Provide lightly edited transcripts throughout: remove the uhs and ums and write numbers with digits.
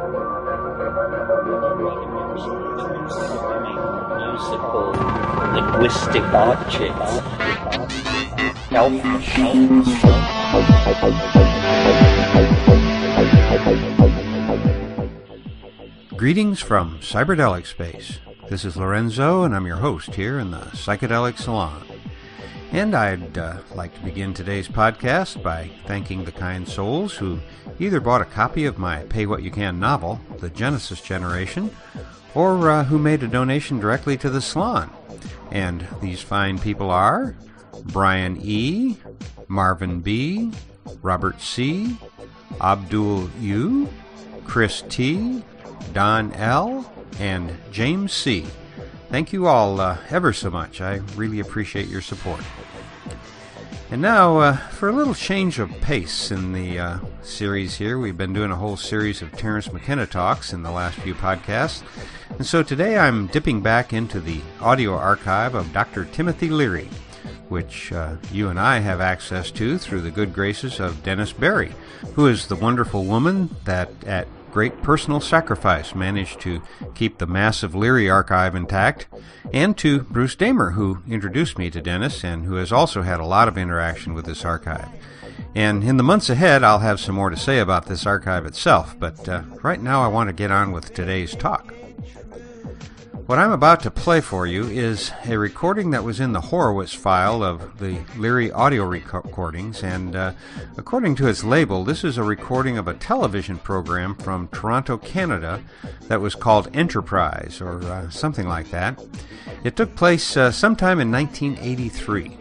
Musical linguistic objects. Greetings from Cyberdelic Space. This is Lorenzo, and I'm your host here in the Psychedelic Salon. And I'd like to begin today's podcast by thanking the kind souls who either bought a copy of my Pay What You Can novel, The Genesis Generation, or who made a donation directly to the salon. And these fine people are Brian E., Marvin B., Robert C., Abdul U., Chris T., Don L., and James C. Thank you all ever so much. I really appreciate your support. And now, for a little change of pace in the series here, we've been doing a whole series of Terence McKenna talks in the last few podcasts. And so today I'm dipping back into the audio archive of Dr. Timothy Leary, which you and I have access to through the good graces of Dennis Berry, who is the wonderful woman that at great personal sacrifice managed to keep the massive Leary archive intact, and to Bruce Damer, who introduced me to Dennis and who has also had a lot of interaction with this archive. And in the months ahead, I'll have some more to say about this archive itself, but right now I want to get on with today's talk. What I'm about to play for you is a recording that was in the Horowitz file of the Leary audio recordings, and according to its label, this is a recording of a television program from Toronto, Canada that was called Enterprise, or something like that. It took place sometime in 1983.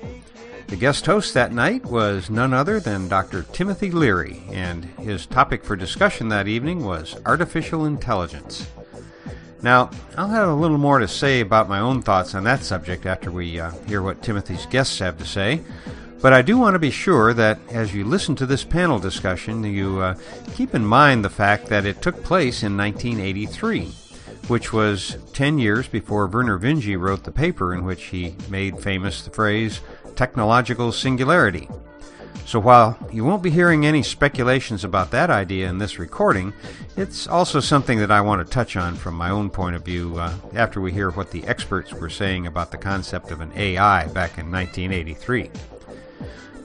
The guest host that night was none other than Dr. Timothy Leary, and his topic for discussion that evening was artificial intelligence. Now, I'll have a little more to say about my own thoughts on that subject after we hear what Timothy's guests have to say, but I do want to be sure that as you listen to this panel discussion, you keep in mind the fact that it took place in 1983, which was 10 years before Vernor Vinge wrote the paper in which he made famous the phrase, technological singularity. So while you won't be hearing any speculations about that idea in this recording, it's also something that I want to touch on from my own point of view after we hear what the experts were saying about the concept of an AI back in 1983.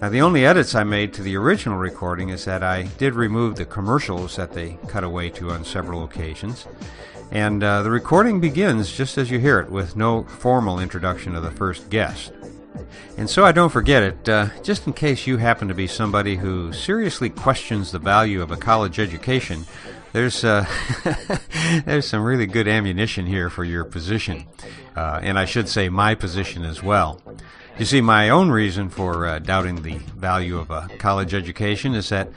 Now, the only edits I made to the original recording is that I did remove the commercials that they cut away to on several occasions. And the recording begins just as you hear it, with no formal introduction of the first guest. And so I don't forget it, just in case you happen to be somebody who seriously questions the value of a college education, there's there's some really good ammunition here for your position, and I should say my position as well. You see, my own reason for doubting the value of a college education is that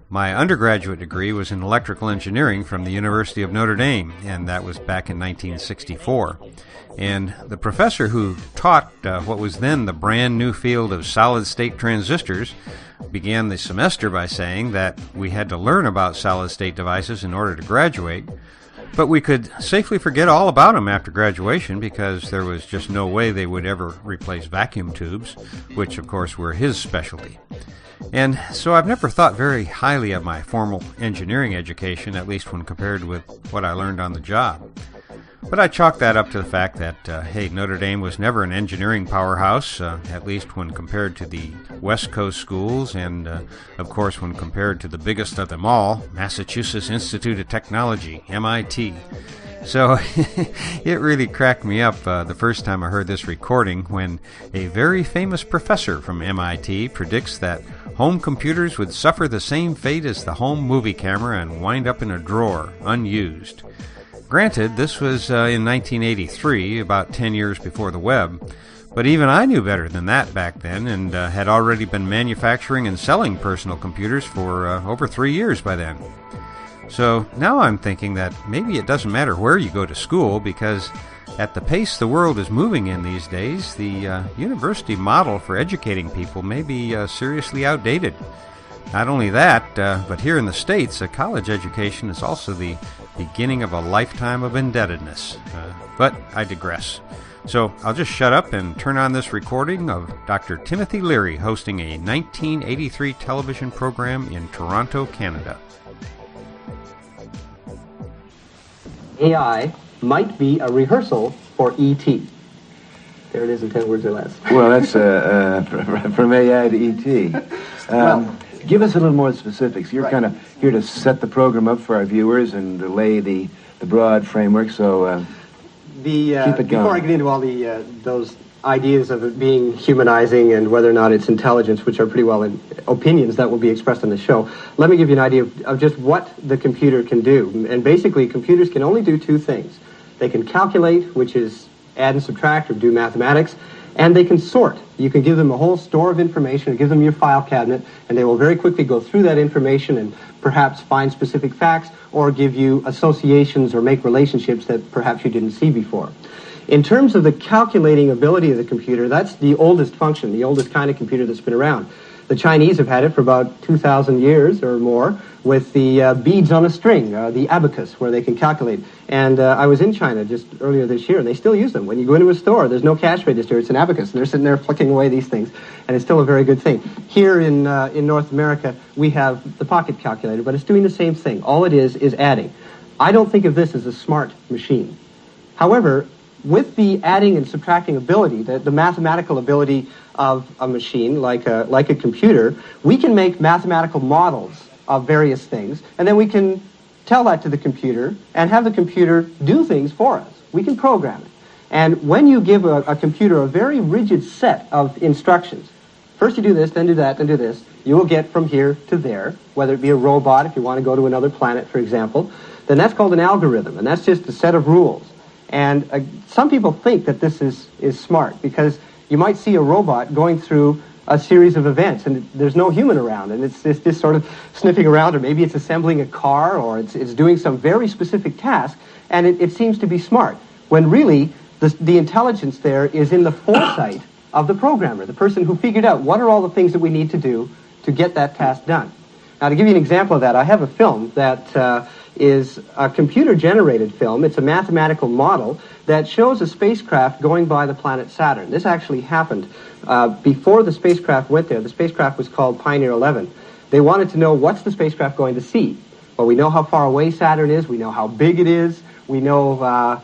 my undergraduate degree was in electrical engineering from the University of Notre Dame, and that was back in 1964. And the professor who taught what was then the brand new field of solid-state transistors began the semester by saying that we had to learn about solid-state devices in order to graduate, but we could safely forget all about them after graduation because there was just no way they would ever replace vacuum tubes, which of course were his specialty. And so I've never thought very highly of my formal engineering education, at least when compared with what I learned on the job. But I chalk that up to the fact that, hey, Notre Dame was never an engineering powerhouse, at least when compared to the West Coast schools, and, of course, when compared to the biggest of them all, Massachusetts Institute of Technology, MIT. So it really cracked me up the first time I heard this recording when a very famous professor from MIT predicts that home computers would suffer the same fate as the home movie camera and wind up in a drawer, unused. Granted, this was in 1983, about 10 years before the web, but even I knew better than that back then and had already been manufacturing and selling personal computers for over 3 years by then. So now I'm thinking that maybe it doesn't matter where you go to school, because at the pace the world is moving in these days, the university model for educating people may be seriously outdated. Not only that, but here in the States, a college education is also the beginning of a lifetime of indebtedness. But I digress. So I'll just shut up and turn on this recording of Dr. Timothy Leary hosting a 1983 television program in Toronto, Canada. AI might be a rehearsal for E.T. There it is in 10 words or less. Well, that's from AI to E.T. Give us a little more specifics. You're kind of here to set the program up for our viewers and to lay the broad framework, so keep it going. Before I get into all those ideas of it being humanizing and whether or not it's intelligence, which are pretty well opinions that will be expressed in the show, let me give you an idea of just what the computer can do. And basically, computers can only do two things. They can calculate, which is add and subtract or do mathematics, and they can sort. You can give them a whole store of information, give them your file cabinet, and they will very quickly go through that information and perhaps find specific facts or give you associations or make relationships that perhaps you didn't see before. In terms of the calculating ability of the computer, that's the oldest function, the oldest kind of computer that's been around. The Chinese have had it for about 2,000 years or more with the beads on a string, the abacus, where they can calculate. And I was in China just earlier this year, and they still use them. When you go into a store, there's no cash register, it's an abacus, and they're sitting there flicking away these things, and it's still a very good thing. Here in North America, we have the pocket calculator, but it's doing the same thing. All it is adding. I don't think of this as a smart machine. However, with the adding and subtracting ability, the mathematical ability of a machine, like a computer, we can make mathematical models of various things, and then we can tell that to the computer and have the computer do things for us. We can program it. And when you give a computer a very rigid set of instructions, first you do this, then do that, then do this, you will get from here to there, whether it be a robot, if you want to go to another planet, for example, then that's called an algorithm, and that's just a set of rules. And some people think that this is smart because you might see a robot going through a series of events and there's no human around and it's just sort of sniffing around, or maybe it's assembling a car, or it's doing some very specific task, and it seems to be smart, when really the intelligence there is in the foresight of the programmer, the person who figured out what are all the things that we need to do to get that task done. Now, to give you an example of that, I have a film that is a computer-generated film. It's a mathematical model that shows a spacecraft going by the planet Saturn. This actually happened before the spacecraft went there. The spacecraft was called Pioneer 11. They wanted to know, what's the spacecraft going to see? Well, we know how far away Saturn is. We know how big it is. We know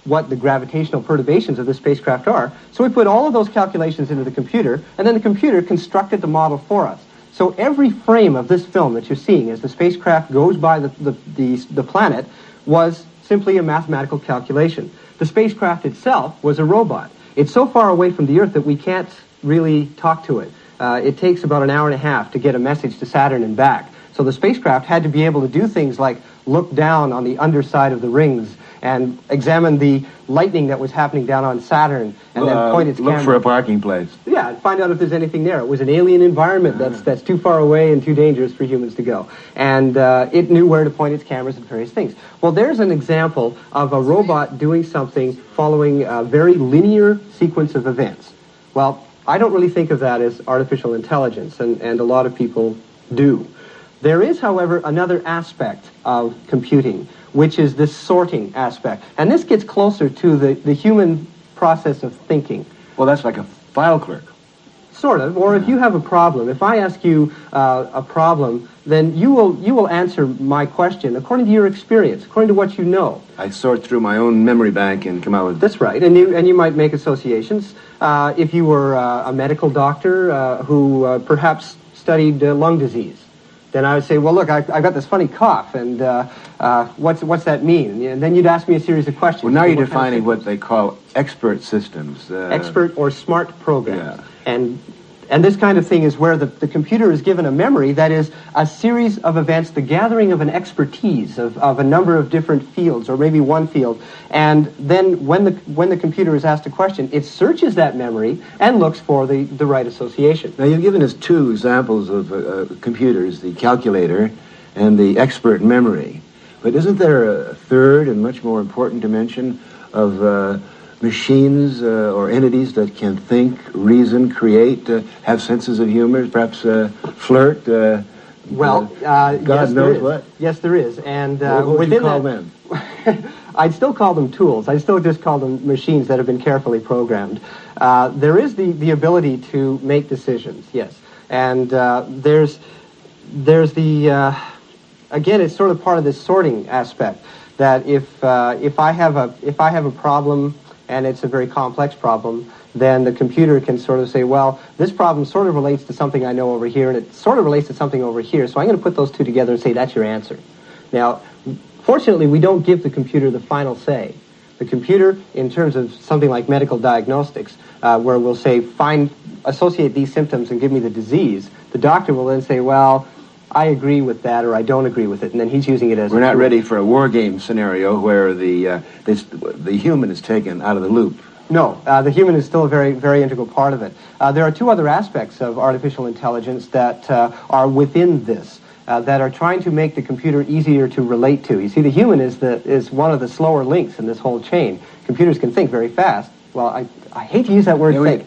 what the gravitational perturbations of the spacecraft are. So we put all of those calculations into the computer, and then the computer constructed the model for us. So every frame of this film that you're seeing as the spacecraft goes by the planet was simply a mathematical calculation. The spacecraft itself was a robot. It's so far away from the Earth that we can't really talk to it. It takes about an hour and a half to get a message to Saturn and back. So the spacecraft had to be able to do things like look down on the underside of the rings and examine the lightning that was happening down on Saturn, and then point its camera. Look for a parking place. Yeah, find out if there's anything there. It was an alien environment that's too far away and too dangerous for humans to go. And it knew where to point its cameras and various things. Well, there's an example of a robot doing something following a very linear sequence of events. Well, I don't really think of that as artificial intelligence, and a lot of people do. There is, however, another aspect of computing, which is this sorting aspect. And this gets closer to the human process of thinking. Well, that's like a file clerk. Sort of. Or if you have a problem, if I ask you a problem, then you will answer my question according to your experience, according to what you know. I sort through my own memory bank and come out with... That's right. And you might make associations. If you were a medical doctor who perhaps studied lung disease, then I would say, well, look, I've got this funny cough, and what's that mean? And then you'd ask me a series of questions. Well, now you're defining what they call expert systems. Expert or smart programs. Yeah. And this kind of thing is where the computer is given a memory that is a series of events, the gathering of an expertise of a number of different fields, or maybe one field. And then when the computer is asked a question, it searches that memory and looks for the right association. Now, you've given us two examples of computers, the calculator and the expert memory. But isn't there a third and much more important dimension of machines or entities that can think, reason, create, have senses of humor, perhaps flirt? God knows what. Yes, there is. And what would you call them? I'd still call them tools. I'd still just call them machines that have been carefully programmed. There is the ability to make decisions, yes. And there's the, again, it's sort of part of this sorting aspect. that if I have a problem and it's a very complex problem, then the computer can sort of say, well, this problem sort of relates to something I know over here, and it sort of relates to something over here, so I'm going to put those two together and say that's your answer. Now, fortunately, we don't give the computer the final say. The computer, in terms of something like medical diagnostics, where we'll say, associate these symptoms and give me the disease, the doctor will then say, well, I agree with that, or I don't agree with it, and then he's using it as We're not ready for a war game scenario where the human is taken out of the loop. No, the human is still a very, very integral part of it. There are two other aspects of artificial intelligence that are within this, that are trying to make the computer easier to relate to. You see, the human is one of the slower links in this whole chain. Computers can think very fast. Well, I hate to use that word, think.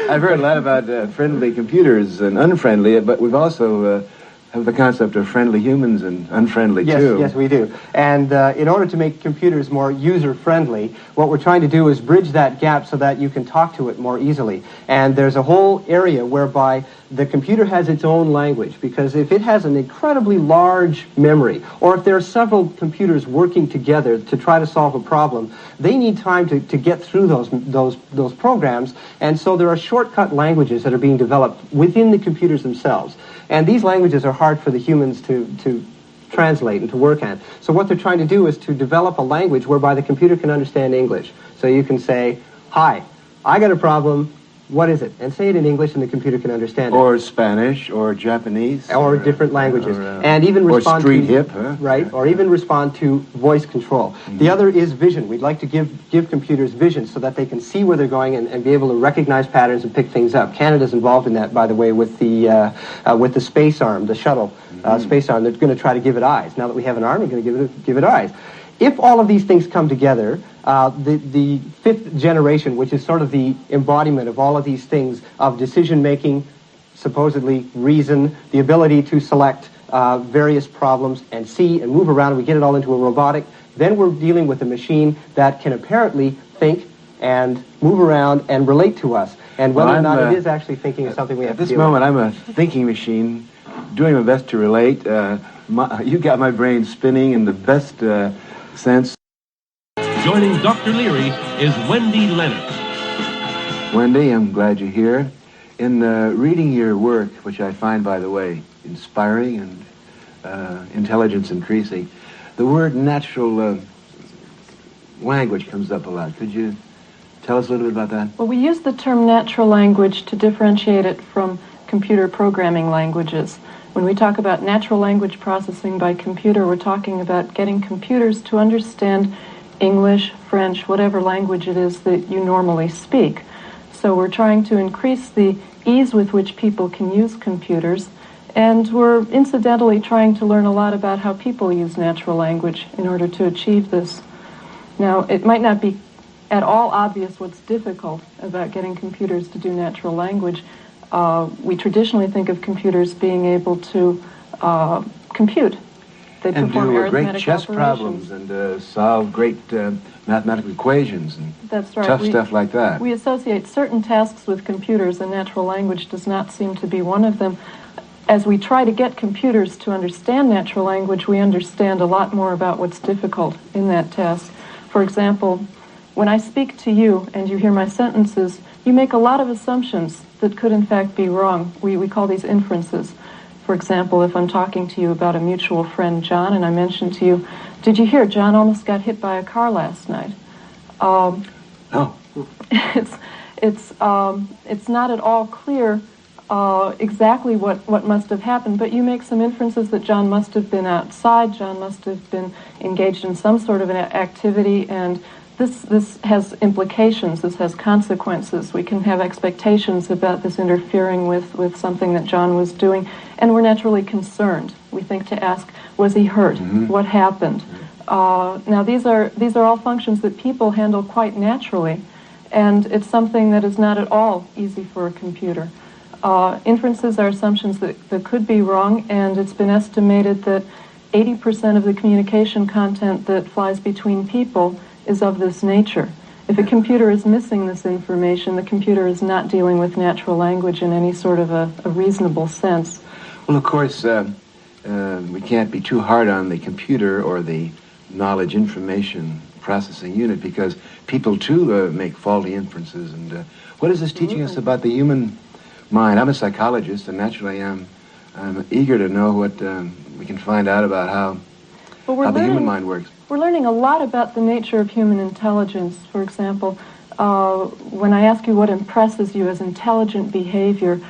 I've heard a lot about friendly computers and unfriendly, but we've also have the concept of friendly humans and unfriendly too. Yes, we do. And in order to make computers more user-friendly, what we're trying to do is bridge that gap so that you can talk to it more easily. And there's a whole area whereby the computer has its own language, because if it has an incredibly large memory, or if there are several computers working together to try to solve a problem, they need time to get through those programs, and so there are shortcut languages that are being developed within the computers themselves. And these languages are hard for the humans to translate and to work on. So what they're trying to do is to develop a language whereby the computer can understand English. So you can say, hi, I got a problem, what is it? And say it in English and the computer can understand it. Or Spanish, or Japanese. Or different languages. And even respond or street to... hip, huh? Right, or even respond to voice control. Mm-hmm. The other is vision. We'd like to give computers vision so that they can see where they're going and be able to recognize patterns and pick things up. Canada's involved in that, by the way, with the space arm, the shuttle space arm. They're going to try to give it eyes. Now that we have an arm, we're going to give it eyes. If all of these things come together, the fifth generation, which is sort of the embodiment of all of these things, of decision-making, supposedly reason, the ability to select various problems and see and move around, and we get it all into a robotic, then we're dealing with a machine that can apparently think and move around and relate to us. And whether or not it is actually thinking is something we have to deal with. At this moment, I'm a thinking machine, doing my best to relate. You got my brain spinning in the best sense. Joining Dr. Leary is Wendy Leonard. Wendy, I'm glad you're here. In reading your work, which I find, by the way, inspiring and intelligence increasing, the word natural language comes up a lot. Could you tell us a little bit about that? Well, we use the term natural language to differentiate it from computer programming languages. When we talk about natural language processing by computer, we're talking about getting computers to understand English, French, whatever language it is that you normally speak. So we're trying to increase the ease with which people can use computers, and we're incidentally trying to learn a lot about how people use natural language in order to achieve this. Now, it might not be at all obvious what's difficult about getting computers to do natural language. We traditionally think of computers being able to compute. They and perform do arithmetic great chess operations. problems and solve great mathematical equations and That's right. tough stuff like that. We associate certain tasks with computers, and natural language does not seem to be one of them. As we try to get computers to understand natural language, we understand a lot more about what's difficult in that task. For example, when I speak to you and you hear my sentences, you make a lot of assumptions that could in fact be wrong. We call these inferences. For example, if I'm talking to you about a mutual friend, John, and I mention to you, did you hear John almost got hit by a car last night? No. It's not at all clear exactly what must have happened, but you make some inferences that John must have been outside, John must have been engaged in some sort of an activity, and this has implications, this has consequences. We can have expectations about this interfering with something that John was doing, and we're naturally concerned. We think to ask, was he hurt? Mm-hmm. What happened? Now these are all functions that people handle quite naturally, and it's something that is not at all easy for a computer. Inferences are assumptions that could be wrong, and it's been estimated that 80% of the communication content that flies between people is of this nature. If a computer is missing this information, the computer is not dealing with natural language in any sort of a reasonable sense. Well, of course, we can't be too hard on the computer or the knowledge information processing unit, because people too make faulty inferences. And what is this teaching us about the human mind? I'm a psychologist, and naturally I'm eager to know what we can find out about how the human mind works. We're learning a lot about the nature of human intelligence. For example, when I ask you what impresses you as intelligent behavior,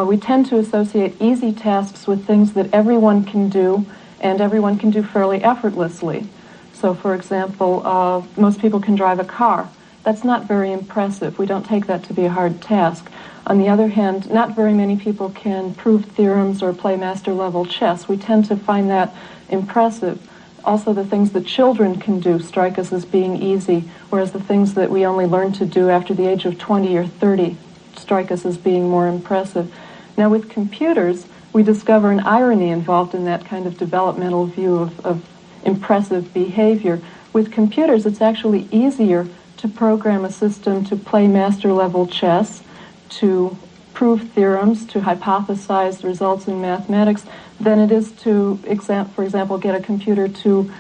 we tend to associate easy tasks with things that everyone can do, and everyone can do fairly effortlessly. So, for example, most people can drive a car. That's not very impressive. We don't take that to be a hard task. On the other hand, not very many people can prove theorems or play master-level chess. We tend to find that impressive. Also, the things that children can do strike us as being easy, whereas the things that we only learn to do after the age of 20 or 30 strike us as being more impressive. Now, with computers, we discover an irony involved in that kind of developmental view of impressive behavior. With computers, it's actually easier to program a system to play master-level chess, to prove theorems, to hypothesize results in mathematics, than it is to, for example, get a computer to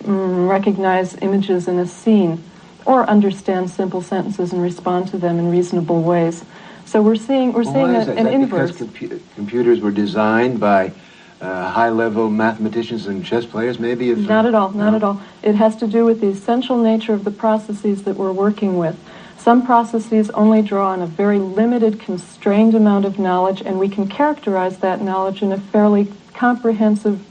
recognize images in a scene or understand simple sentences and respond to them in reasonable ways. So we're seeing an inverse. Because computers were designed by high-level mathematicians and chess players, maybe? Not at all, not at all. It has to do with the essential nature of the processes that we're working with. Some processes only draw on a very limited, constrained amount of knowledge, and we can characterize that knowledge in a fairly comprehensive,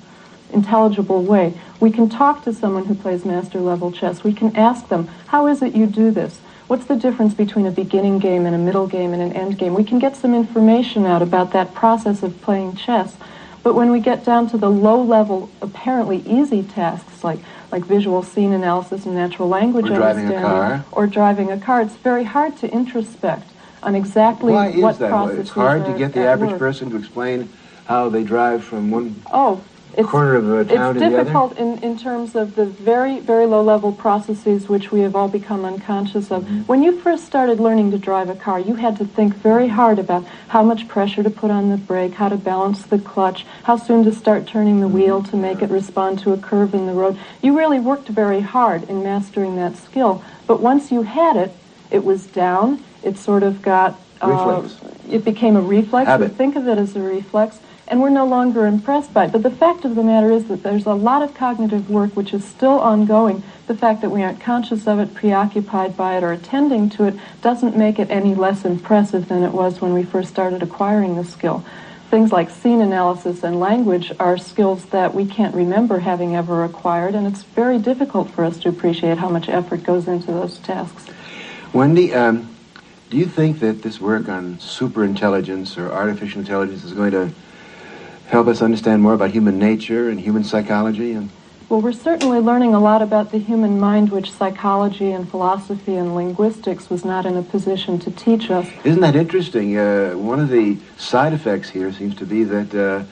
intelligible way. We can talk to someone who plays master-level chess. We can ask them, how is it you do this? What's the difference between a beginning game and a middle game and an end game? We can get some information out about that process of playing chess. But when we get down to the low-level, apparently easy tasks like visual scene analysis and natural language understanding, or driving a car, it's very hard to introspect on exactly what processes are at work. Why is that? It's hard to get the average person to explain how they drive from one corner of a town to the other? It's difficult in terms of the very, very low-level processes which we have all become unconscious of. Mm-hmm. When you first started learning to drive a car, you had to think very hard about how much pressure to put on the brake, how to balance the clutch, how soon to start turning the wheel to make it respond to a curve in the road. You really worked very hard in mastering that skill. But once you had it, it was down. It sort of got... reflex. It became a reflex. Habit. We think of it as a reflex. And we're no longer impressed by it. But the fact of the matter is that there's a lot of cognitive work which is still ongoing. The fact that we aren't conscious of it, preoccupied by it, or attending to it doesn't make it any less impressive than it was when we first started acquiring the skill. Things like scene analysis and language are skills that we can't remember having ever acquired, and it's very difficult for us to appreciate how much effort goes into those tasks. Wendy, do you think that this work on superintelligence or artificial intelligence is going to help us understand more about human nature and human psychology? Well, we're certainly learning a lot about the human mind, which psychology and philosophy and linguistics was not in a position to teach us. Isn't that interesting? One of the side effects here seems to be that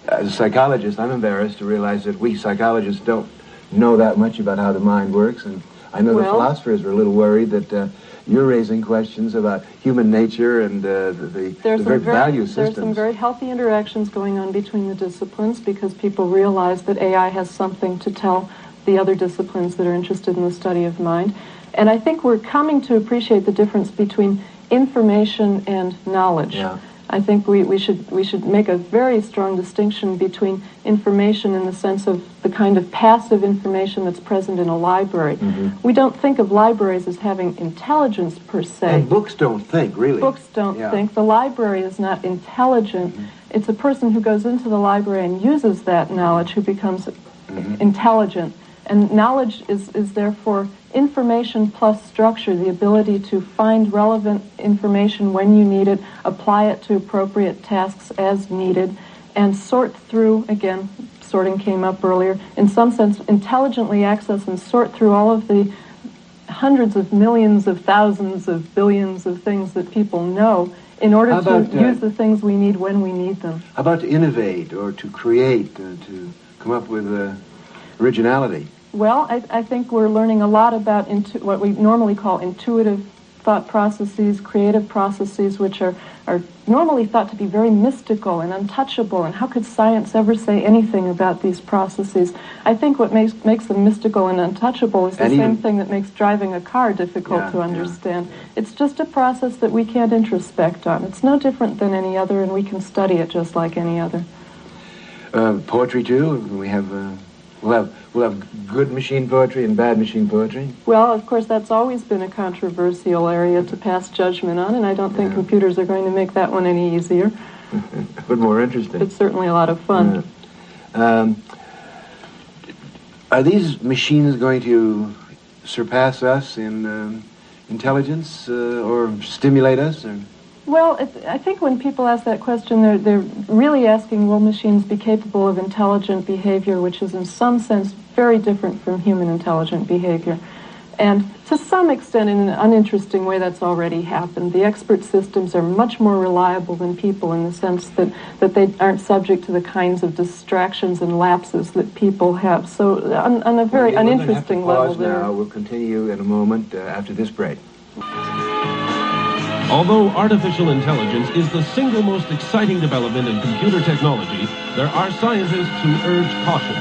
as a psychologist, I'm embarrassed to realize that we psychologists don't know that much about how the mind works, and I know the philosophers are a little worried that you're raising questions about human nature and the very value systems. There's some very healthy interactions going on between the disciplines because people realize that AI has something to tell the other disciplines that are interested in the study of mind. And I think we're coming to appreciate the difference between information and knowledge. Yeah. I think we should make a very strong distinction between information in the sense of the kind of passive information that's present in a library. Mm-hmm. We don't think of libraries as having intelligence per se. And books don't think, really. Books don't think. The library is not intelligent. Mm-hmm. It's a person who goes into the library and uses that knowledge who becomes intelligent. And knowledge is therefore information plus structure, the ability to find relevant information when you need it, apply it to appropriate tasks as needed, and sort through, again, sorting came up earlier, in some sense intelligently access and sort through all of the hundreds of millions of thousands of billions of things that people know in order to use the things we need when we need them. How about to innovate or to create, to come up with originality? Well, I think we're learning a lot about what we normally call intuitive thought processes, creative processes, which are normally thought to be very mystical and untouchable, and how could science ever say anything about these processes? I think what makes them mystical and untouchable is the same thing that makes driving a car difficult to understand. It's just a process that we can't introspect on. It's no different than any other, and we can study it just like any other. Poetry too. We'll have good machine poetry and bad machine poetry. Well, of course, that's always been a controversial area to pass judgment on, and I don't think computers are going to make that one any easier. But more interesting. It's certainly a lot of fun. Are these machines going to surpass us in intelligence or stimulate us? Or? Well, I think when people ask that question, they're really asking, will machines be capable of intelligent behavior, which is in some sense very different from human intelligent behavior. And to some extent, in an uninteresting way, that's already happened. The expert systems are much more reliable than people in the sense that they aren't subject to the kinds of distractions and lapses that people have. So on a very uninteresting level there. Now. We'll continue in a moment after this break. Although artificial intelligence is the single most exciting development in computer technology, there are scientists who urge caution.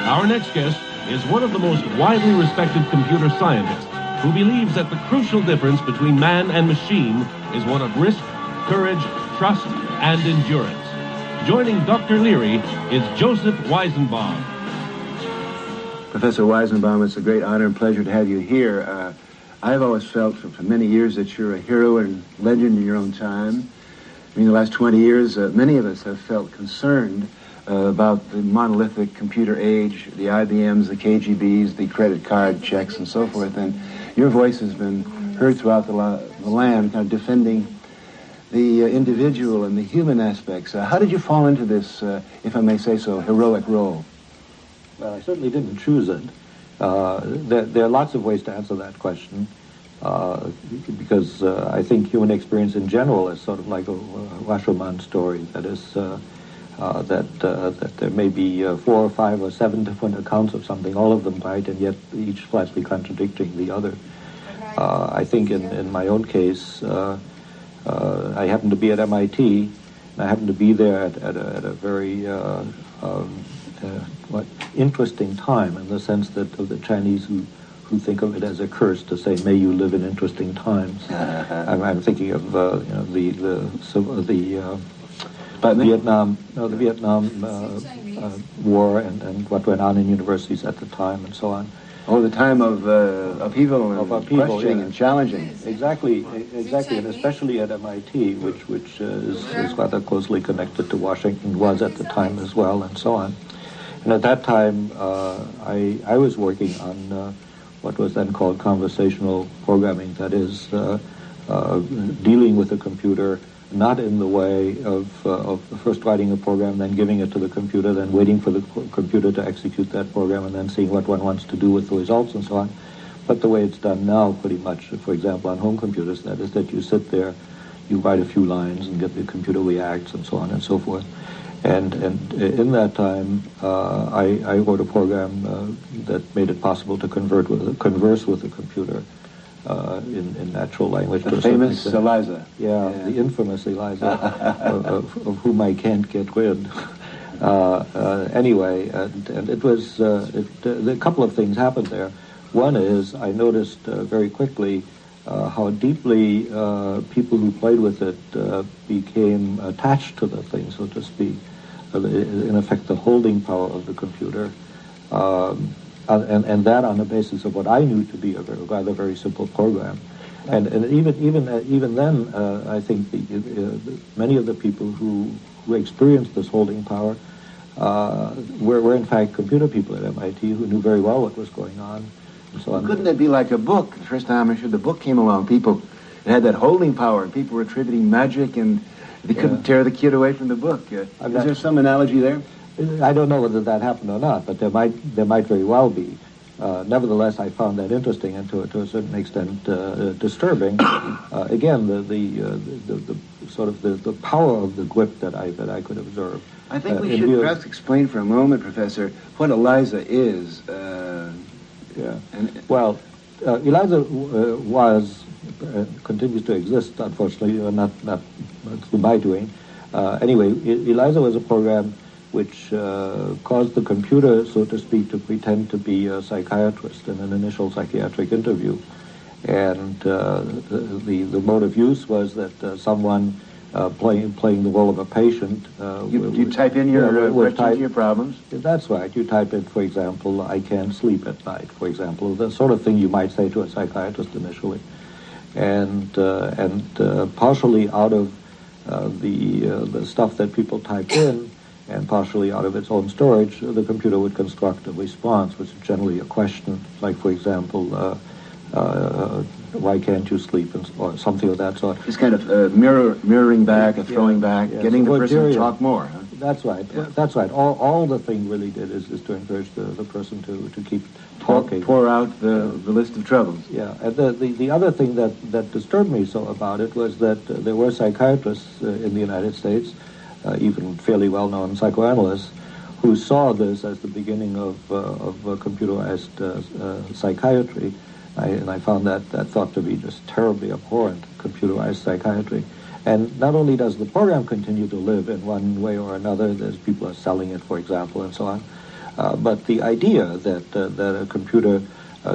Our next guest is one of the most widely respected computer scientists who believes that the crucial difference between man and machine is one of risk, courage, trust, and endurance. Joining Dr. Leary is Joseph Weizenbaum. Professor Weizenbaum, it's a great honor and pleasure to have you here. I've always felt for many years that you're a hero and legend in your own time. In the last 20 years, many of us have felt concerned about the monolithic computer age, the IBMs, the KGBs, the credit card checks, and so forth. And your voice has been heard throughout the land, kind of defending the individual and the human aspects. How did you fall into this, if I may say so, heroic role? Well, I certainly didn't choose it. There are lots of ways to answer that question, because I think human experience in general is sort of like a Rashomon story. That is, that there may be 4 or 5 or 7 different accounts of something, all of them right, and yet each flatly contradicting the other. I think in my own case, I happen to be at MIT, and I happen to be there at a very interesting time, in the sense that of the Chinese who think of it as a curse to say, "May you live in interesting times." I'm thinking of the Vietnam War and what went on in universities at the time, and so on. Oh, the time of upheaval and questioning and challenging. Exactly, and especially at MIT, which is rather closely connected to Washington, was at the time as well, and so on. And at that time, I was working on what was then called conversational programming, that is, dealing with a computer not in the way of first writing a program, then giving it to the computer, then waiting for the computer to execute that program, and then seeing what one wants to do with the results and so on, but the way it's done now pretty much, for example, on home computers, that is that you sit there, you write a few lines and get the computer reacts and so on and so forth. And in that time, I wrote a program that made it possible to converse with the computer in natural language. The famous Eliza. Yeah, the infamous Eliza, of whom I can't get rid. Anyway, and it was a couple of things happened there. One is I noticed very quickly how deeply people who played with it became attached to the thing, so to speak. In effect, the holding power of the computer, and that on the basis of what I knew to be a rather very simple program. And even then, I think many of the people who experienced this holding power were in fact computer people at MIT who knew very well what was going on. And so on. Couldn't it be like a book? The first time the book came along, people had that holding power, and people were attributing magic, and they couldn't tear the kid away from the book. Is there some analogy there? I don't know whether that happened or not, but there might very well be. Nevertheless, I found that interesting and to a certain extent disturbing. Again, the sort of the power of the grip that I could observe. I think we should perhaps explain for a moment, Professor, what ELIZA is. Well, ELIZA was continues to exist, unfortunately, not through my doing. Anyway, ELIZA was a program which caused the computer, so to speak, to pretend to be a psychiatrist in an initial psychiatric interview. And the mode of use was that someone playing the role of a patient. You type in your questions, your problems? That's right. You type in, for example, I can't sleep at night, for example, the sort of thing you might say to a psychiatrist initially. And partially out of the stuff that people type in, and partially out of its own storage, the computer would construct a response, which is generally a question, like, for example, why can't you sleep, or something of that sort. It's kind of mirroring back, throwing back, getting the person to talk more. Huh? That's right. Yeah. That's right. All the thing really did is to encourage the person to keep talking. Pour out the list of troubles. Yeah. And the other thing that disturbed me so about it was that there were psychiatrists in the United States, even fairly well-known psychoanalysts, who saw this as the beginning of computerized psychiatry. And I found that thought to be just terribly abhorrent, computerized psychiatry. And not only does the program continue to live in one way or another, there's people are selling it, for example, and so on, but the idea that a computer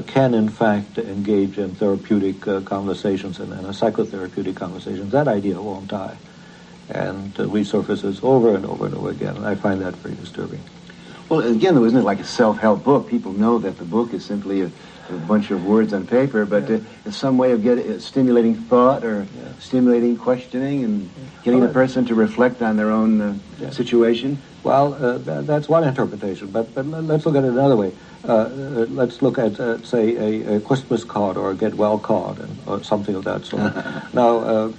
can in fact engage in therapeutic conversations and psychotherapeutic conversations, that idea won't die. And resurfaces over and over and over again, and I find that very disturbing. Well, again, though, isn't it like a self-help book? People know that the book is simply a bunch of words on paper, but it's some way of stimulating thought or stimulating questioning and getting the person to reflect on their own situation. Well, that's one interpretation, but let's look at it another way. Let's look at, say, a Christmas card or a get well card or something of that sort. Now,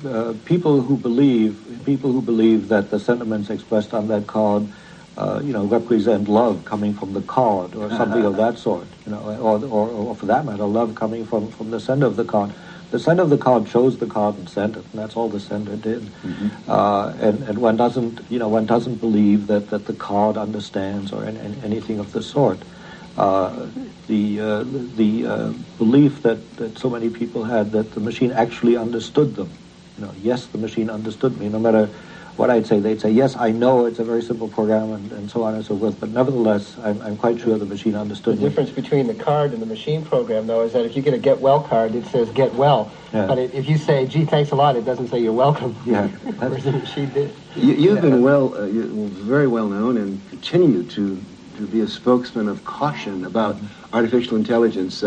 people who believe that the sentiments expressed on that card represent love coming from the card or something of that sort, or for that matter, love coming from the sender of the card. The sender of the card chose the card and sent it, and that's all the sender did. Mm-hmm. And one doesn't believe that the card understands or anything of the sort. The belief that so many people had that the machine actually understood them. Yes, the machine understood me, no matter what I'd say. They'd say, yes, I know it's a very simple program and so on and so forth, but nevertheless, I'm quite sure the machine understood me. The difference between the card and the machine program, though, is that if you get a get well card, it says get well. Yeah. But if you say, gee, thanks a lot, it doesn't say you're welcome. Yeah. Whereas the machine did. You've been very well known and continue to be a spokesman of caution about artificial intelligence.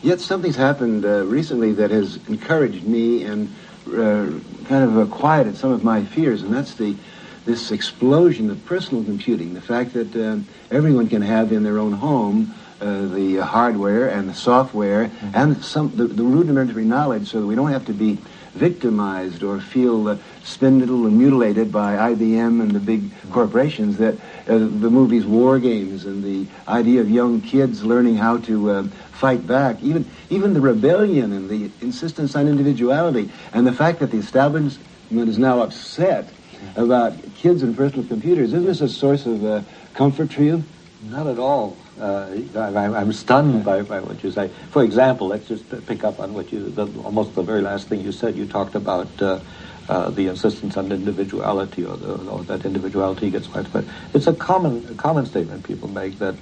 Yet something's happened recently that has encouraged me and kind of quieted some of my fears, and that's this explosion of personal computing, the fact that everyone can have in their own home the hardware and the software and the rudimentary knowledge, so that we don't have to be victimized or feel spindled and mutilated by IBM and the big corporations, that the movies War Games and the idea of young kids learning how to fight back, even the rebellion and the insistence on individuality, and the fact that the establishment is now upset about kids and personal computers. Isn't this a source of comfort for you? Not at all. I'm stunned by what you say. For example, let's just pick up on what almost the very last thing you said. You talked about the insistence on individuality, or that individuality gets widespread. It's a common statement people make that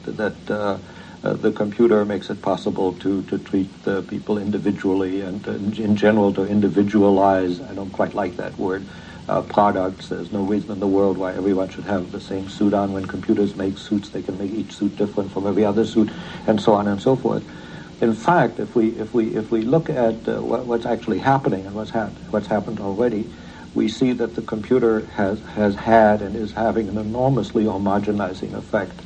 the computer makes it possible to treat the people individually and in general to individualize. I don't quite like that word. Products. There's no reason in the world why everyone should have the same suit on. When computers make suits, they can make each suit different from every other suit, and so on and so forth. In fact, if we look at what's actually happening and what's happened already, we see that the computer has had and is having an enormously homogenizing effect,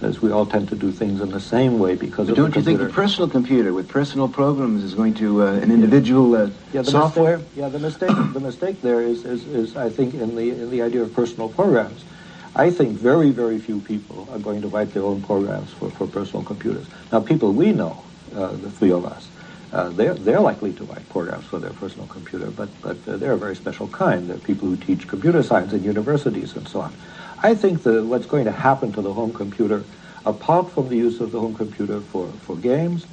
as we all tend to do things in the same way because of the computer. Don't you think the personal computer with personal programs is going to an individual software? The mistake there is I think in the idea of personal programs. I think very, very few people are going to write their own programs for personal computers. Now, people we know, the three of us, they're likely to write programs for their personal computer, but they're a very special kind. They're people who teach computer science in universities and so on. I think that what's going to happen to the home computer, apart from the use of the home computer for games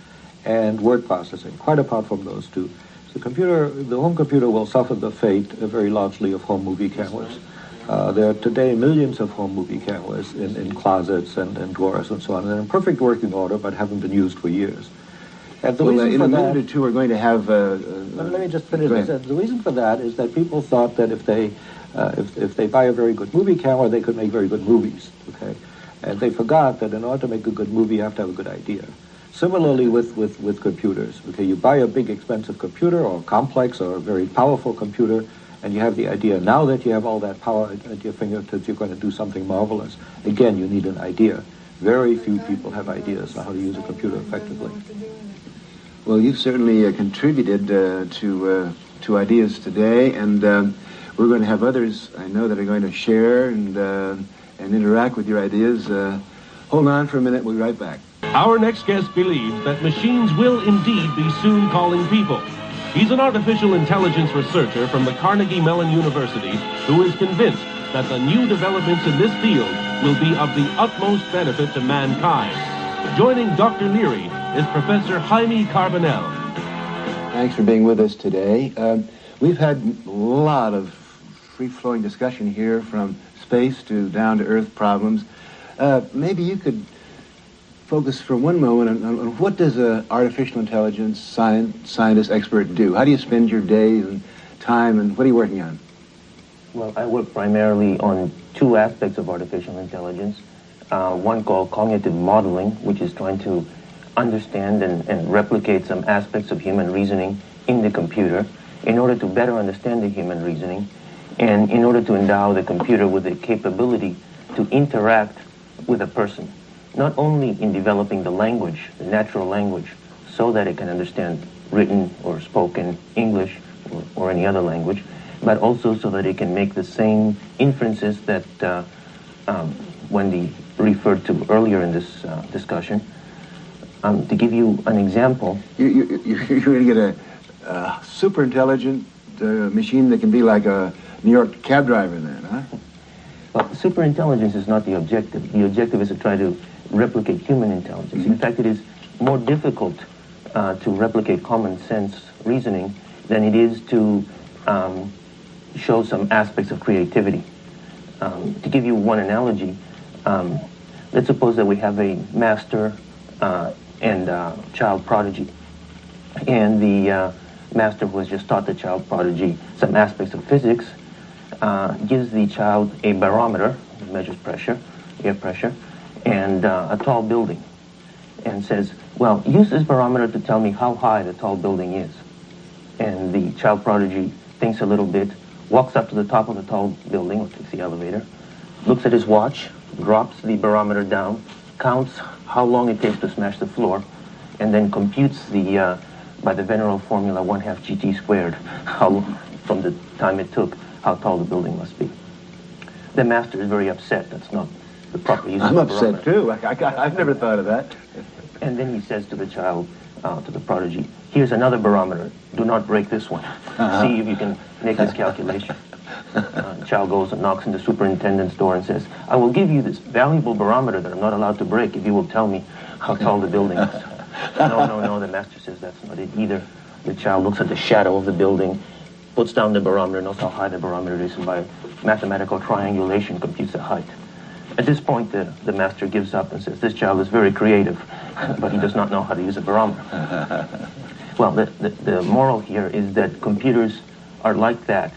and word processing, quite apart from those two, The home computer will suffer the fate very largely of home movie cameras. There are today millions of home movie cameras in closets and drawers and so on. They're in perfect working order, but haven't been used for years. And the reason in for a that, minute or two, we're going to have. let me just finish this. The reason for that is that people thought that if they buy a very good movie camera, they could make very good movies. Okay, and they forgot that in order to make a good movie, you have to have a good idea. Similarly with computers. Okay, you buy a big expensive computer or complex or a very powerful computer, and you have the idea. Now that you have all that power at your fingertips, you're going to do something marvelous. Again, you need an idea. Very few people have ideas on how to use a computer effectively. Well, you've certainly contributed to ideas today, and we're going to have others I know that are going to share and interact with your ideas. Hold on for a minute. We'll be right back. Our next guest believes that machines will indeed be soon calling people. He's an artificial intelligence researcher from the Carnegie Mellon University who is convinced that the new developments in this field will be of the utmost benefit to mankind. Joining Dr. Leary is Professor Jaime Carbonell. Thanks for being with us today. We've had a lot of free-flowing discussion here, from space to down-to-earth problems. Maybe you could focus for one moment on what does an artificial intelligence scientist expert do? How do you spend your days and time, and what are you working on? Well, I work primarily on two aspects of artificial intelligence. One called cognitive modeling, which is trying to understand and replicate some aspects of human reasoning in the computer in order to better understand the human reasoning and in order to endow the computer with the capability to interact with a person, not only in developing the language, the natural language, so that it can understand written or spoken English or any other language, but also so that it can make the same inferences that Wendy referred to earlier in this discussion. To give you an example... You're going to get a super intelligent machine that can be like a New York cab driver then, huh? Well, super intelligence is not the objective. The objective is to try to replicate human intelligence. Mm-hmm. In fact, it is more difficult to replicate common sense reasoning than it is to show some aspects of creativity. To give you one analogy, let's suppose that we have a master and child prodigy, and the master who has just taught the child prodigy some aspects of physics gives the child a barometer that measures pressure, air pressure, and a tall building, and says, well, use this barometer to tell me how high the tall building is. And the child prodigy thinks a little bit, walks up to the top of the tall building, or takes the elevator, looks at his watch, drops the barometer down, counts how long it takes to smash the floor, and then computes the, by the venerable formula 1/2 GT squared, how, from the time it took, how tall the building must be. The master is very upset. That's not the proper use of the barometer. I'm upset too. I've never thought of that. And then he says to the child, to the prodigy, here's another barometer. Do not break this one. See if you can make this calculation. The child goes and knocks on the superintendent's door and says, I will give you this valuable barometer that I'm not allowed to break if you will tell me how tall the building is. No, the master says that's not it either. The child looks at the shadow of the building, puts down the barometer, knows how high the barometer is, and by mathematical triangulation computes the height. At this point, the master gives up and says, this child is very creative, but he does not know how to use a barometer. Well, the moral here is that computers are like that.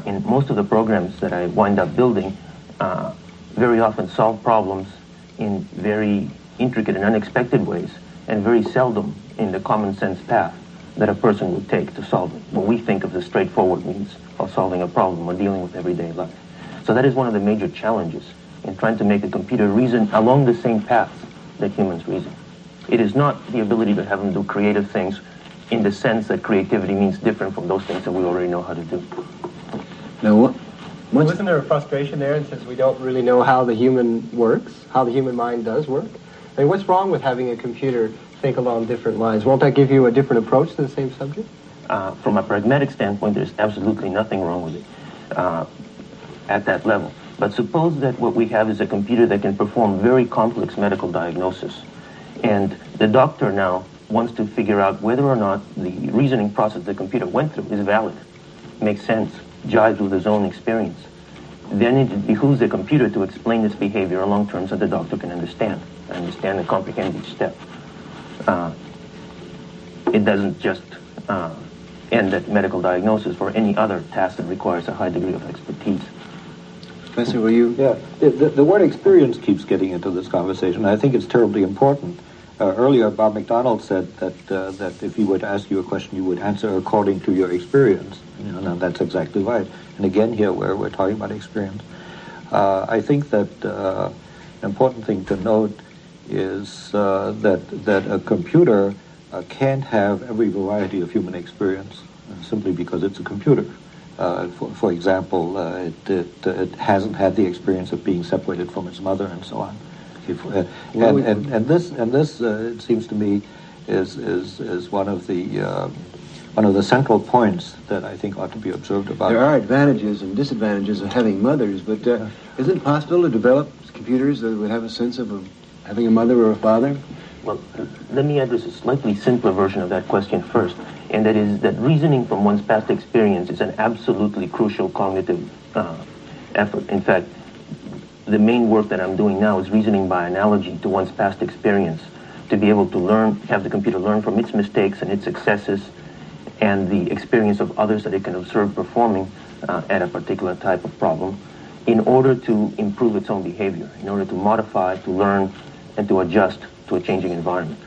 In most of the programs that I wind up building, very often solve problems in very intricate and unexpected ways, and very seldom in the common sense path that a person would take to solve it, what we think of the straightforward means of solving a problem or dealing with everyday life. So that is one of the major challenges in trying to make a computer reason along the same paths that humans reason. It is not the ability to have them do creative things in the sense that creativity means different from those things that we already know how to do. Now, Wasn't there a frustration there, and since we don't really know how the human works, how the human mind does work? I mean, what's wrong with having a computer think along different lines? Won't that give you a different approach to the same subject? From a pragmatic standpoint, there's absolutely nothing wrong with it at that level. But suppose that what we have is a computer that can perform very complex medical diagnosis. And the doctor now wants to figure out whether or not the reasoning process the computer went through is valid, makes sense, jives with his own experience, then it behooves the computer to explain its behavior along terms that the doctor can understand and comprehend each step. It doesn't just end at medical diagnosis for any other task that requires a high degree of expertise. Professor, will you? Yeah, the word experience keeps getting into this conversation. I think it's terribly important. Earlier, Bob McDonald said that if he would ask you a question, you would answer according to your experience. Now that's exactly right. And again, here we're talking about experience. I think that an important thing to note is that a computer can't have every variety of human experience simply because it's a computer. For example, it hasn't had the experience of being separated from its mother and so on. And this it seems to me is one of the central points that I think ought to be observed about. There are advantages and disadvantages of having mothers, but is it possible to develop computers that would have a sense of having a mother or a father? Well, let me address a slightly simpler version of that question first, and that is that reasoning from one's past experience is an absolutely crucial cognitive effort. In fact, the main work that I'm doing now is reasoning by analogy to one's past experience, to be able to learn, have the computer learn from its mistakes and its successes and the experience of others that it can observe performing at a particular type of problem in order to improve its own behavior, in order to modify, to learn, and to adjust to a changing environment.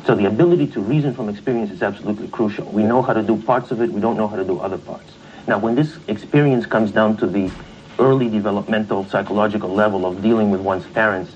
So the ability to reason from experience is absolutely crucial. We know how to do parts of it, we don't know how to do other parts. Now, when this experience comes down to the early developmental psychological level of dealing with one's parents,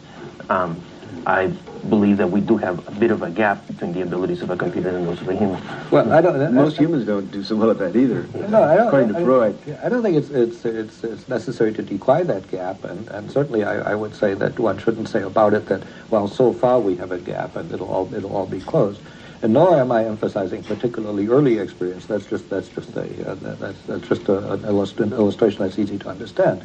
I believe that we do have a bit of a gap between the abilities of a computer and those of a human. Well, most humans don't do so well at that either. No, I don't. According to Freud. I don't think it's necessary to decry that gap, and certainly I would say that one shouldn't say about it that, well, so far we have a gap and it'll all be closed. And nor am I emphasizing particularly early experience. That's just an illustration that's easy to understand.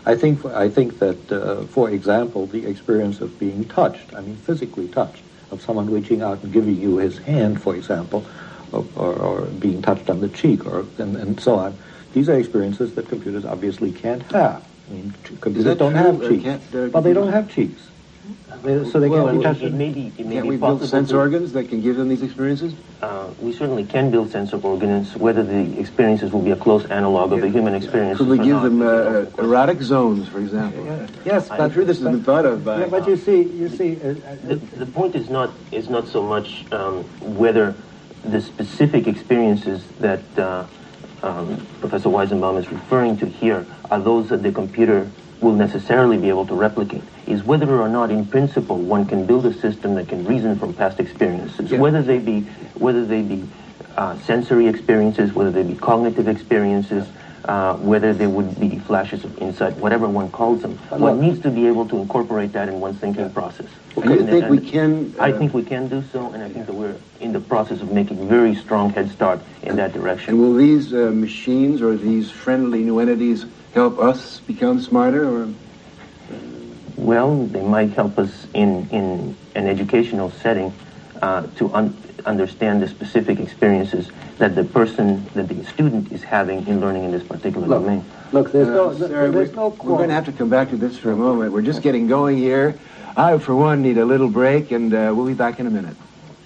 I think that, for example, the experience of being touched, I mean physically touched, of someone reaching out and giving you his hand, for example, or being touched on the cheek, and so on. These are experiences that computers obviously can't have. I mean, computers don't have cheeks. Well, they don't have cheeks. So they can't be touched. It may be Can't we build sense organs that can give them these experiences? We certainly can build sense organs, whether the experiences will be a close analog of the human experience. Could we give them erotic zones, for example? Yes, I'm sure this has been thought of by... Yeah, but you see. The point is not so much whether the specific experiences that Professor Weizenbaum is referring to here are those that the computer will necessarily be able to replicate, is whether or not in principle one can build a system that can reason from past experiences, whether they be sensory experiences, whether they be cognitive experiences, whether they would be flashes of insight, whatever one calls them. One needs to be able to incorporate that in one's thinking process. And you think we can... I think we can do so, and I think that we're in the process of making very strong head start in that direction. And will these machines or these friendly new entities help us become smarter, or? Well, they might help us in an educational setting to understand the specific experiences that the student is having in learning in this particular domain. Look, there's no we're going to have to come back to this for a moment. We're just getting going here. I, for one, need a little break, and we'll be back in a minute.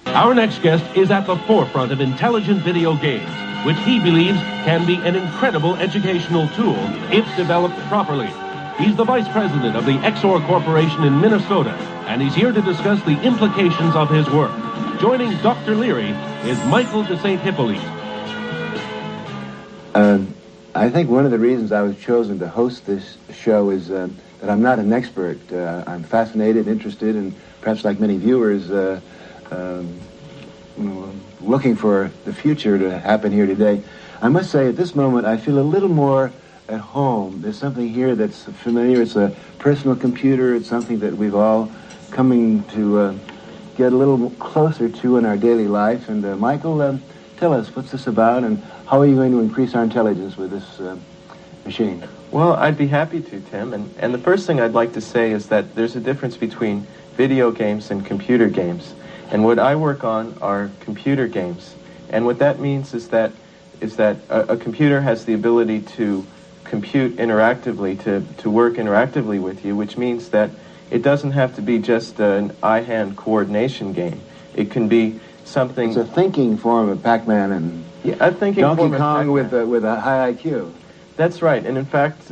Our next guest is at the forefront of intelligent video games, which he believes can be an incredible educational tool if developed properly. He's the vice president of the Exor Corporation in Minnesota, and he's here to discuss the implications of his work. Joining Dr. Leary is Michael de St. Hippolyte. I think one of the reasons I was chosen to host this show is that I'm not an expert. I'm fascinated, interested, and perhaps like many viewers, looking for the future to happen here today. I must say, at this moment, I feel a little more at home. There's something here that's familiar. It's a personal computer. It's something that we've all coming to get a little closer to in our daily life. And Michael, tell us, what's this about, and how are you going to increase our intelligence with this machine? Well, I'd be happy to, Tim. And the first thing I'd like to say is that there's a difference between video games and computer games. And what I work on are computer games. And what that means is that a computer has the ability to compute interactively, to work interactively with you, which means that it doesn't have to be just an eye-hand coordination game. It can be something... It's a thinking form of Pac-Man and a thinking Donkey form of Kong Pac-Man. with a high IQ. That's right. And in fact,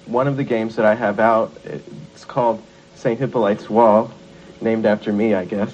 one of the games that I have out, it's called St. Hippolyte's Wall, named after me, I guess,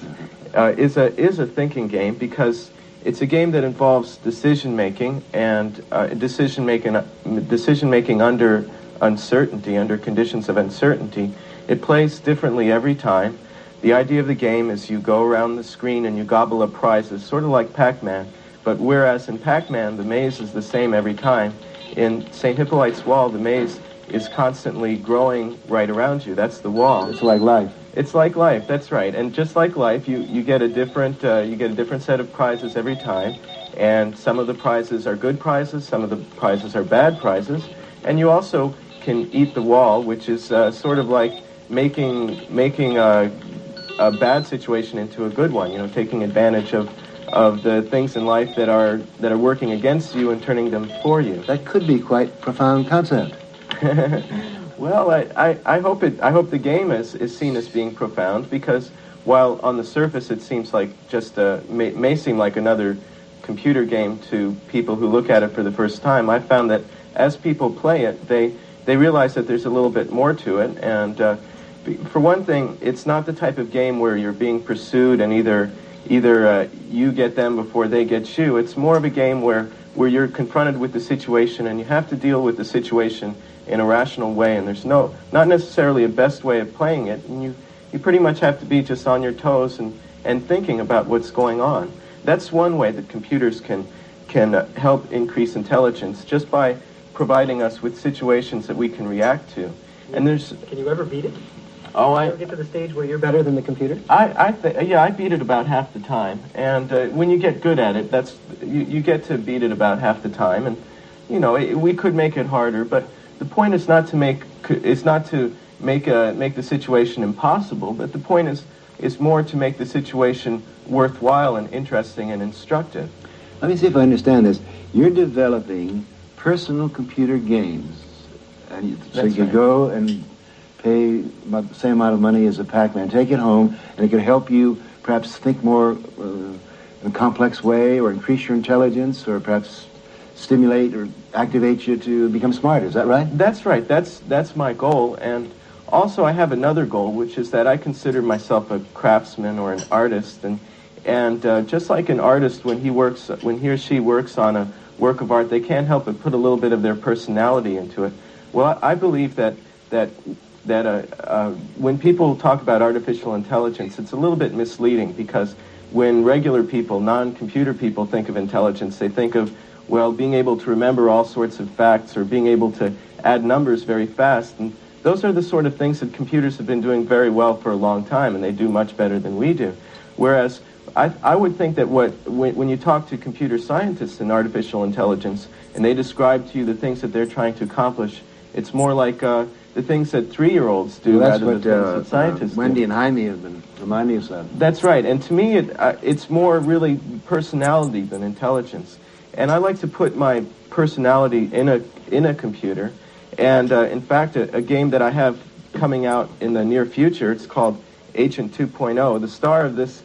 is a thinking game because it's a game that involves decision-making and decision-making under uncertainty, under conditions of uncertainty. It plays differently every time. The idea of the game is you go around the screen and you gobble up prizes, sort of like Pac-Man. But whereas in Pac-Man, the maze is the same every time, in St. Hippolyte's Wall, the maze is constantly growing right around you. That's the wall. It's like life. It's like life, that's right. And just like life, you get a different set of prizes every time. And some of the prizes are good prizes, some of the prizes are bad prizes. And you also can eat the wall, which is sort of like making a bad situation into a good one. You know, taking advantage of the things in life that are working against you and turning them for you. That could be quite a profound concept. Well, I hope the game is seen as being profound, because while on the surface it seems like just may seem like another computer game to people who look at it for the first time, I found that as people play it, they realize that there's a little bit more to it. And for one thing, it's not the type of game where you're being pursued and either you get them before they get you. It's more of a game where you're confronted with the situation and you have to deal with the situation in a rational way, and there's not necessarily a best way of playing it, and you pretty much have to be just on your toes and thinking about what's going on. That's one way that computers can help increase intelligence, just by providing us with situations that we can react to. And Can you ever beat it? Oh, Can you ever get to the stage where you're better than the computer? I beat it about half the time, and when you get good at it, you get to beat it about half the time, and we could make it harder, but the point is not to make the situation impossible, but the point is more to make the situation worthwhile and interesting and instructive. Let me see if I understand this. You're developing personal computer games, and so you can go and pay the same amount of money as a Pac-Man, take it home, and it can help you perhaps think more in a complex way, or increase your intelligence, or perhaps stimulate or activate you to become smarter. Is that right? That's right. That's my goal. And also I have another goal, which is that I consider myself a craftsman or an artist. And just like an artist, when he or she works on a work of art, they can't help but put a little bit of their personality into it. Well, I believe that when people talk about artificial intelligence, it's a little bit misleading, because when regular people, non-computer people, think of intelligence, they think of, well, being able to remember all sorts of facts, or being able to add numbers very fast. And those are the sort of things that computers have been doing very well for a long time, and they do much better than we do. Whereas I would think that when you talk to computer scientists in artificial intelligence, and they describe to you the things that they're trying to accomplish, it's more like the things that 3-year-olds do, rather than the things that scientists Wendy do. and Jaime have been reminding us of. That's right. And to me, it's more really personality than intelligence. And I like to put my personality in a computer. And in fact, a game that I have coming out in the near future, it's called Agent 2.0. The star of this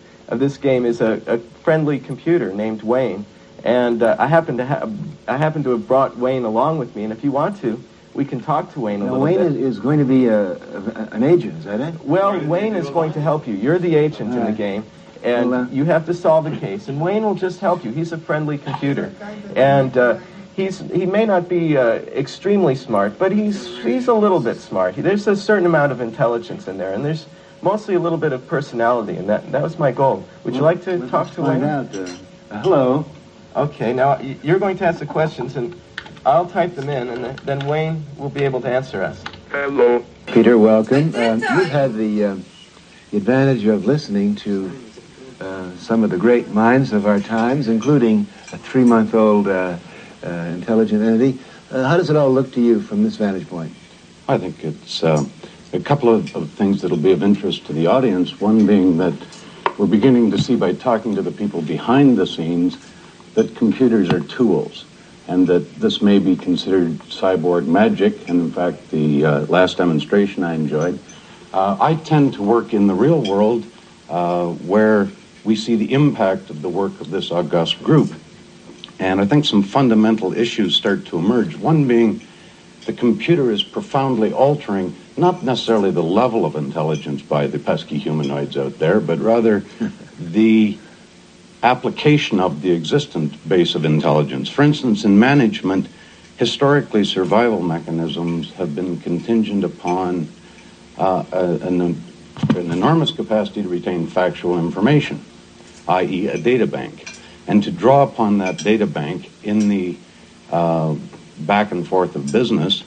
game is a friendly computer named Wayne. And I happen to have brought Wayne along with me. And if you want to, we can talk to Wayne a little bit. Wayne is going to be an agent, is that it? Well, Wayne is going to help you. You're the agent in the game. And you have to solve a case, and Wayne will just help you. He's a friendly computer, and he may not be extremely smart, but he's a little bit smart. There's a certain amount of intelligence in there, and there's mostly a little bit of personality, and that was my goal. Would you like to talk to Wayne? Hello. Okay, now you're going to ask the questions, and I'll type them in, and then Wayne will be able to answer us. Hello. Peter, welcome. You've had the advantage of listening to some of the great minds of our times, including a 3-month-old intelligent entity. How does it all look to you from this vantage point? I think it's a couple of things that'll be of interest to the audience. One being that we're beginning to see by talking to the people behind the scenes that computers are tools, and that this may be considered cyborg magic. And in fact, the last demonstration I enjoyed, I tend to work in the real world where we see the impact of the work of this august group. And I think some fundamental issues start to emerge. One being the computer is profoundly altering not necessarily the level of intelligence by the pesky humanoids out there, but rather the application of the existent base of intelligence. For instance, in management, historically survival mechanisms have been contingent upon an enormous capacity to retain factual information, i.e. a data bank, and to draw upon that data bank in the back and forth of business.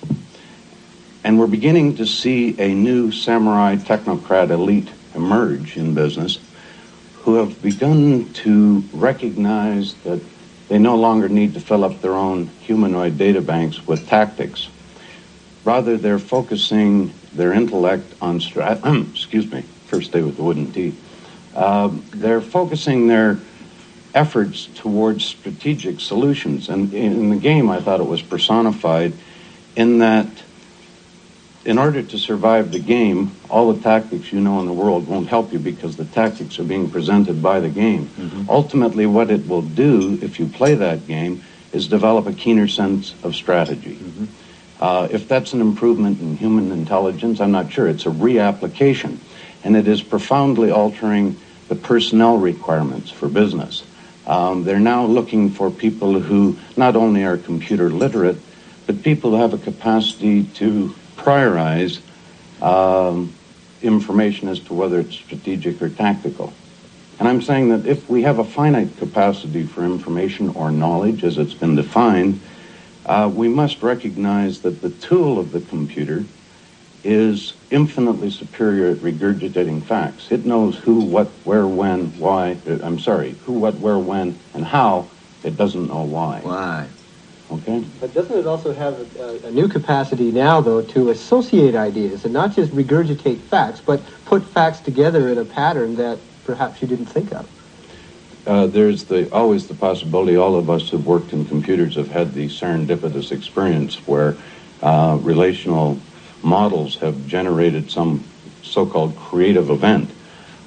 And we're beginning to see a new samurai technocrat elite emerge in business who have begun to recognize that they no longer need to fill up their own humanoid data banks with tactics. Rather, they're focusing their intellect on excuse me, first day with the wooden teeth. They're focusing their efforts towards strategic solutions. And in the game, I thought it was personified in that in order to survive the game, all the tactics you know in the world won't help you because the tactics are being presented by the game. Mm-hmm. Ultimately, what it will do, if you play that game, is develop a keener sense of strategy. Mm-hmm. If that's an improvement in human intelligence, I'm not sure. It's a reapplication, and it is profoundly altering the personnel requirements for business. They're now looking for people who not only are computer literate, but people who have a capacity to prioritize information as to whether it's strategic or tactical. And I'm saying that if we have a finite capacity for information or knowledge, as it's been defined, we must recognize that the tool of the computer is infinitely superior at regurgitating facts. It knows who, what, where, when, why. Who, what, where, when, and how. It doesn't know why. Why? Okay. But doesn't it also have a new capacity now, though, to associate ideas and not just regurgitate facts, but put facts together in a pattern that perhaps you didn't think of? There's always the possibility, all of us who've worked in computers have had the serendipitous experience where relational models have generated some so-called creative event.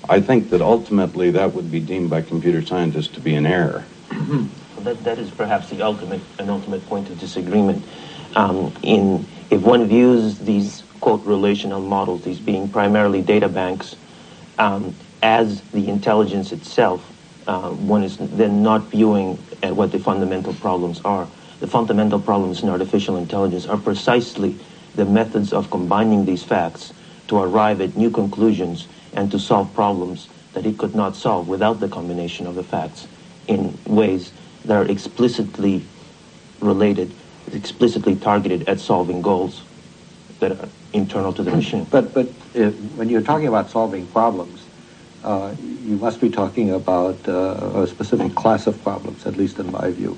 I think that ultimately that would be deemed by computer scientists to be an error. That is perhaps an ultimate point of disagreement. If one views these, quote, relational models, these being primarily data banks, as the intelligence itself, one is then not viewing at what the fundamental problems are. The fundamental problems in artificial intelligence are precisely the methods of combining these facts to arrive at new conclusions and to solve problems that it could not solve without the combination of the facts in ways that are explicitly related, explicitly targeted at solving goals that are internal to the machine. But when you're talking about solving problems, you must be talking about a specific class of problems, at least in my view.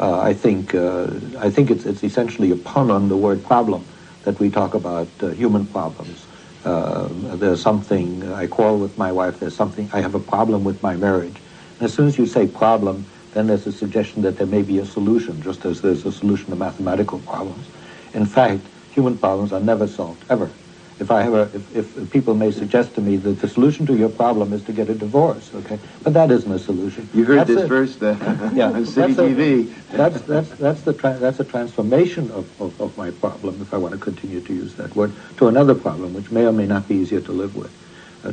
I think it's essentially a pun on the word problem that we talk about human problems. There's something, I quarrel with my wife, I have a problem with my marriage. And as soon as you say problem, then there's a suggestion that there may be a solution, just as there's a solution to mathematical problems. In fact, human problems are never solved, ever. If people may suggest to me that the solution to your problem is to get a divorce, okay, but that isn't a solution. You heard this first on City TV. That's a transformation of my problem, if I want to continue to use that word, to another problem, which may or may not be easier to live with.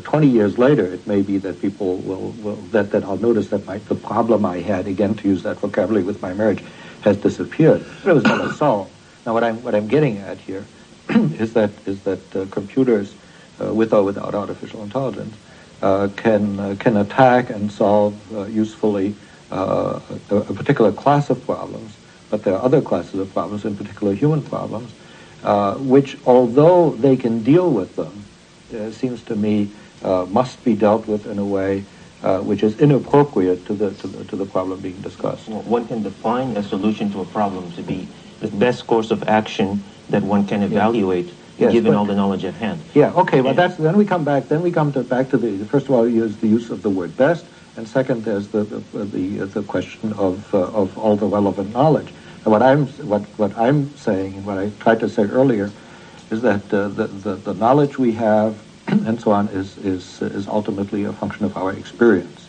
20 years later, it may be that people that I'll notice that the problem I had, again to use that vocabulary with my marriage, has disappeared. But it was never solved. Now, what I'm getting at here is that computers, with or without artificial intelligence, can attack and solve usefully a particular class of problems, but there are other classes of problems, in particular human problems, which, although they can deal with them, it seems to me must be dealt with in a way which is inappropriate to the problem being discussed. Well, one can define a solution to a problem to be the best course of action that one can evaluate Yes, given but- all the knowledge at hand. Yeah, okay, well, Yeah. then we come back to the, first of all, is the use of the word best, and second, there's the question of all the relevant knowledge. And what I'm saying, and what I tried to say earlier, is that the knowledge we have and so on is ultimately a function of our experience.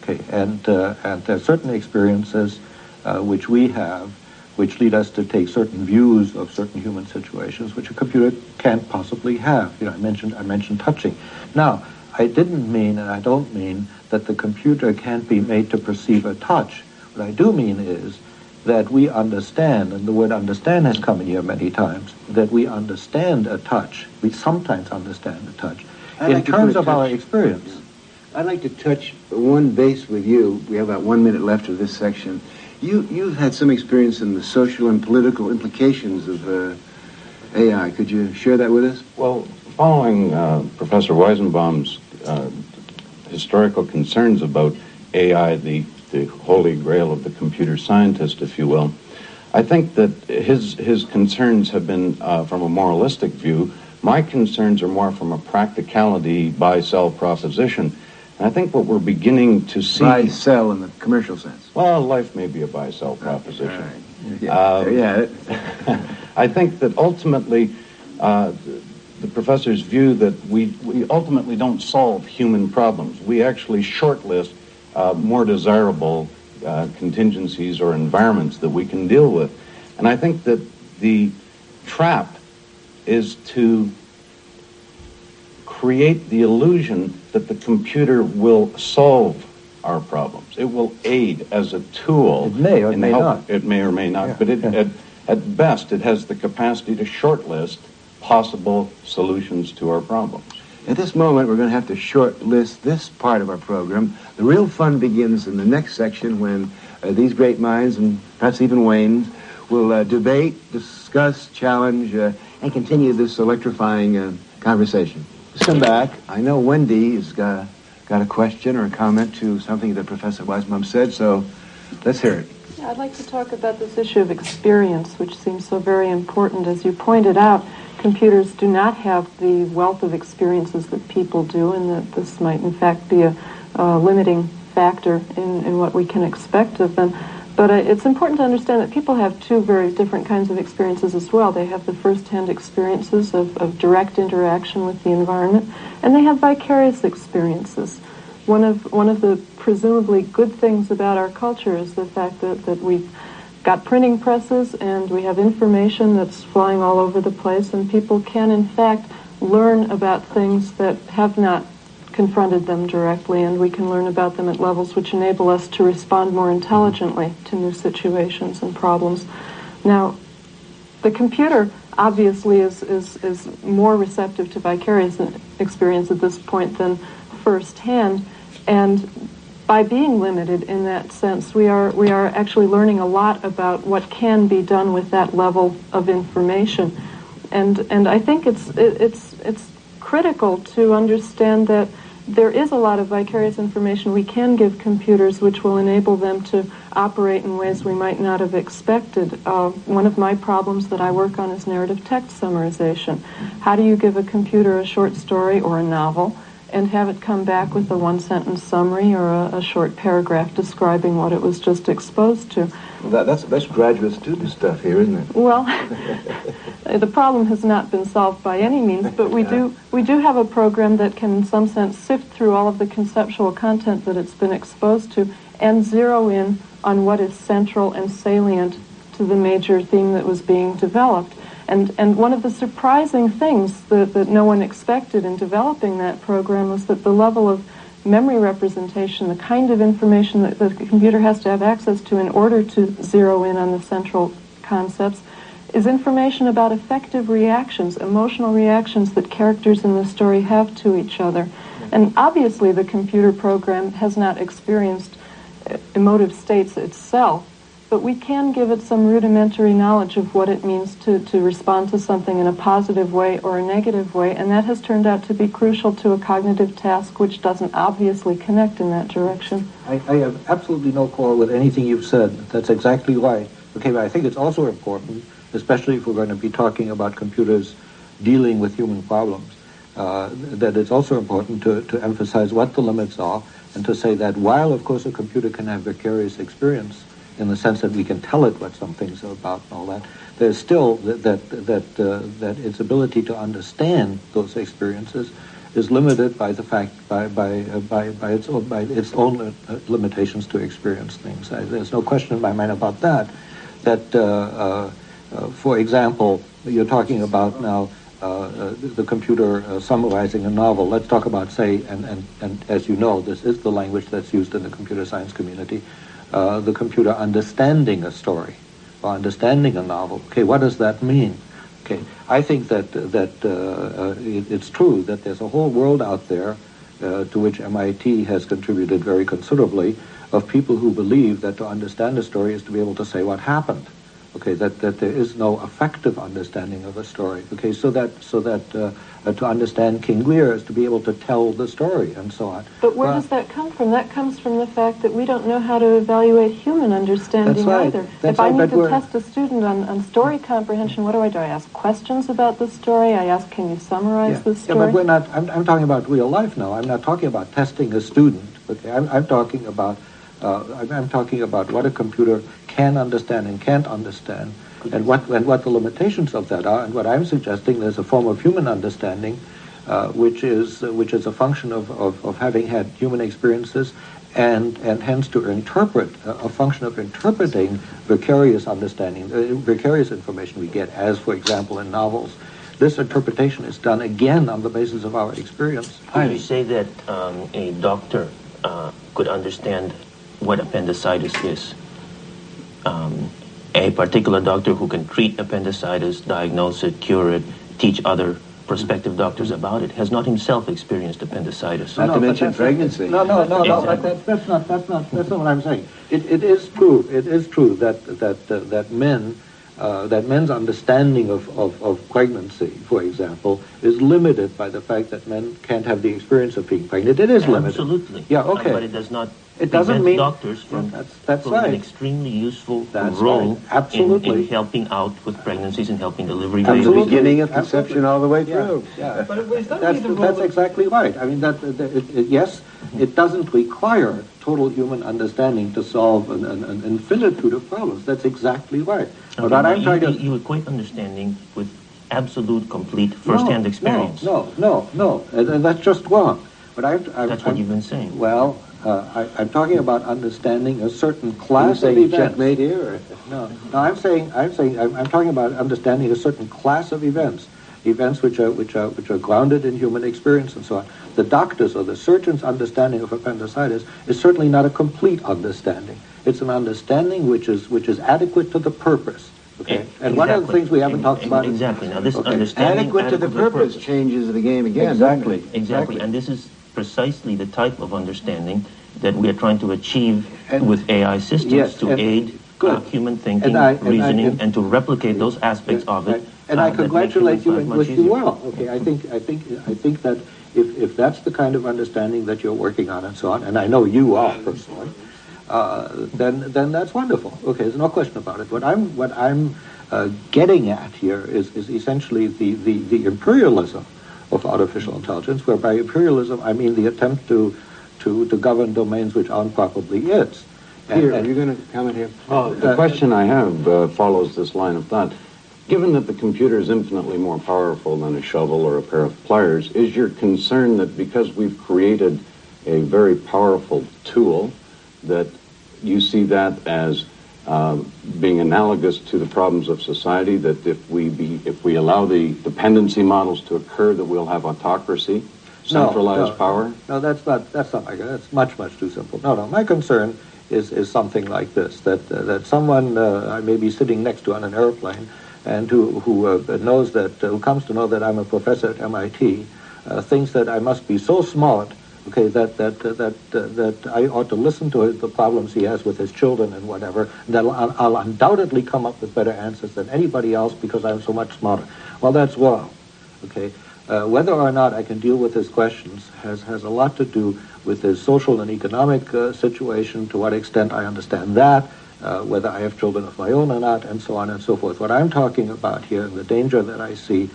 Okay, and there are certain experiences which we have, which lead us to take certain views of certain human situations, which a computer can't possibly have. You know, I mentioned touching. Now, I didn't mean, and I don't mean, that the computer can't be made to perceive a touch. What I do mean is that we understand, and the word understand has come in here many times, that we understand a touch. We sometimes understand a touch in terms of our experience. I'd like to touch one base with you. We have about 1 minute left of this section. You've had some experience in the social and political implications of AI. Could you share that with us? Well, following Professor Weizenbaum's historical concerns about AI, the holy grail of the computer scientist, if you will, I think that his concerns have been from a moralistic view. My concerns are more from a practicality buy-sell proposition. And I think what we're beginning to see... Buy-sell in the commercial sense. Well, life may be a buy-sell proposition. All right. Yeah. I think that ultimately, the professor's view that we ultimately don't solve human problems. We actually shortlist more desirable contingencies or environments that we can deal with. And I think that the trap is to create the illusion that the computer will solve our problems. It will aid as a tool. It may or may not. It may or may not, Yeah. but at best, it has the capacity to shortlist possible solutions to our problems. At this moment, we're going to have to short list this part of our program. The real fun begins in the next section when these great minds, and perhaps even Wayne's, will debate, discuss, challenge, and continue this electrifying conversation. Come back. I know Wendy's got a question or a comment to something that Professor Weizenbaum said, so let's hear it. Yeah, I'd like to talk about this issue of experience, which seems so very important. As you pointed out, computers do not have the wealth of experiences that people do, and that this might in fact be a limiting factor in what we can expect of them. But it's important to understand that people have two very different kinds of experiences as well. They have the first-hand experiences of direct interaction with the environment, and they have vicarious experiences. One of the presumably good things about our culture is the fact that we've got printing presses and we have information that's flying all over the place, and people can in fact learn about things that have not confronted them directly, and we can learn about them at levels which enable us to respond more intelligently to new situations and problems. Now, the computer obviously is more receptive to vicarious experience at this point than first-hand, and by being limited in that sense, we are actually learning a lot about what can be done with that level of information, and I think it's critical to understand that there is a lot of vicarious information we can give computers which will enable them to operate in ways we might not have expected. One of my problems that I work on is narrative text summarization. How do you give a computer a short story or a novel and have it come back with a one-sentence summary or a short paragraph describing what it was just exposed to? Well, that's graduate student stuff here, isn't it? Well, the problem has not been solved by any means, but we do have a program that can, in some sense, sift through all of the conceptual content that it's been exposed to and zero in on what is central and salient to the major theme that was being developed. And one of the surprising things that no one expected in developing that program was that the level of memory representation, the kind of information that the computer has to have access to in order to zero in on the central concepts, is information about affective reactions, emotional reactions that characters in the story have to each other. And obviously the computer program has not experienced emotive states itself, but we can give it some rudimentary knowledge of what it means to respond to something in a positive way or a negative way, and that has turned out to be crucial to a cognitive task which doesn't obviously connect in that direction. I have absolutely no quarrel with anything you've said. That's exactly right. Okay, but I think it's also important, especially if we're going to be talking about computers dealing with human problems, that it's also important to emphasize what the limits are, and to say that while, of course, a computer can have vicarious experience in the sense that we can tell it what some things are about and all that, there's still that its ability to understand those experiences is limited by the fact by its own limitations to experience things. There's no question in my mind about that. For example, you're talking about now the computer summarizing a novel. Let's talk about, say, and as you know, this is the language that's used in the computer science community, the computer understanding a story or understanding a novel. Okay, what does that mean? Okay, I think that it's true that there's a whole world out there to which MIT has contributed very considerably, of people who believe that to understand a story is to be able to say what happened. Okay, that there is no effective understanding of a story. Okay, so that to understand King Lear is to be able to tell the story and so on. But where does that come from? That comes from the fact that we don't know how to evaluate human understanding either. If I need to test a student on story comprehension, what do? I ask questions about the story. I ask, can you summarize the story? Yeah, but we're not. I'm talking about real life now. I'm not talking about testing a student. Okay, I'm talking about. I'm talking about what a computer can understand and can't understand, and what the limitations of that are. And what I'm suggesting, there's a form of human understanding, which is a function of having had human experiences, and hence to interpret, a function of interpreting vicarious understanding, vicarious information we get, as for example in novels. This interpretation is done again on the basis of our experience. Would you say that a doctor could understand what appendicitis is? A particular doctor who can treat appendicitis, diagnose it, cure it, teach other prospective doctors about it, has not himself experienced appendicitis. Not to mention pregnancy. No. Exactly. That's not what I'm saying. It is true. It is true that men's understanding of pregnancy, for example, is limited by the fact that men can't have the experience of being pregnant. It is limited. Absolutely. Yeah. Okay. But it does not. It doesn't mean doctors from that's right. an extremely useful That's role right. Absolutely. in helping out with pregnancies and helping delivery From babies. the beginning of conception all the way through. Yeah. But that's exactly right. I mean, yes, it doesn't require total human understanding to solve an infinitude of problems. That's exactly right. Okay, but I'm trying to... You equate understanding with absolute, complete, first-hand experience. No. And that's just wrong. But that's what you've been saying. Well, I'm talking about understanding a certain class of events. Checkmate here? No, I'm talking about understanding a certain class of events which are grounded in human experience and so on. The doctor's or the surgeon's understanding of appendicitis is certainly not a complete understanding. It's an understanding which is adequate to the purpose. Okay, and one of the things we haven't talked about exactly. Now, this understanding adequate to the purpose changes the game again. Exactly, and this is precisely the type of understanding that we are trying to achieve with AI systems to aid human thinking, reasoning, and to replicate those aspects of it. And I congratulate you and wish you well. Okay, I think that if that's the kind of understanding that you're working on and so on, and I know you are personally, then that's wonderful. Okay, there's no question about it. What I'm getting at here is essentially the imperialism of artificial intelligence, where by imperialism I mean the attempt to govern domains which aren't properly its. Here, are you going to comment here? The question I have follows this line of thought. Given that the computer is infinitely more powerful than a shovel or a pair of pliers, is your concern that because we've created a very powerful tool, that you see that as being analogous to the problems of society, that if we allow the dependency models to occur, that we'll have autocracy, centralized power? No, that's not like that. That's much too simple. No. My concern is something like this: that someone I may be sitting next to on an airplane, and who knows that, who comes to know that I'm a professor at MIT, thinks that I must be so smart. Okay, that I ought to listen to the problems he has with his children and whatever, that I'll undoubtedly come up with better answers than anybody else because I'm so much smarter. Well, that's wrong. Okay, whether or not I can deal with his questions has a lot to do with his social and economic situation, to what extent I understand that, whether I have children of my own or not, and so on and so forth. What I'm talking about here, and the danger that I see,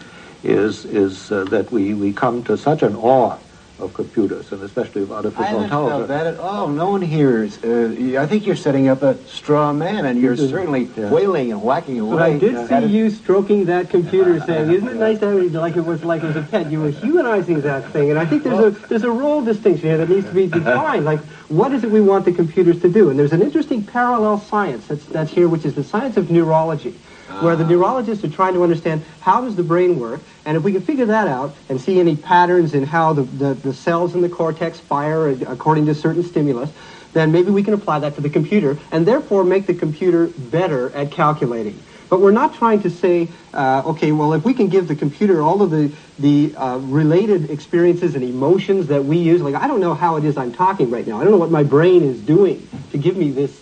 is that we come to such an awe of computers, and especially of artificial intelligence. That at all. No one hears. I think you're setting up a straw man, and you're certainly wailing and whacking away. But I did see you stroking that computer, saying, "Isn't it nice to have it like it was a pet?" You were humanizing that thing, and I think there's a role distinction here that needs to be defined. Like, what is it we want the computers to do? And there's an interesting parallel science that's here, which is the science of neurology, where the neurologists are trying to understand how does the brain work, and if we can figure that out and see any patterns in how the cells in the cortex fire according to certain stimulus, then maybe we can apply that to the computer and therefore make the computer better at calculating. But we're not trying to say, okay, well, if we can give the computer all of the related experiences and emotions that we use, like I don't know how it is I'm talking right now. I don't know what my brain is doing to give me this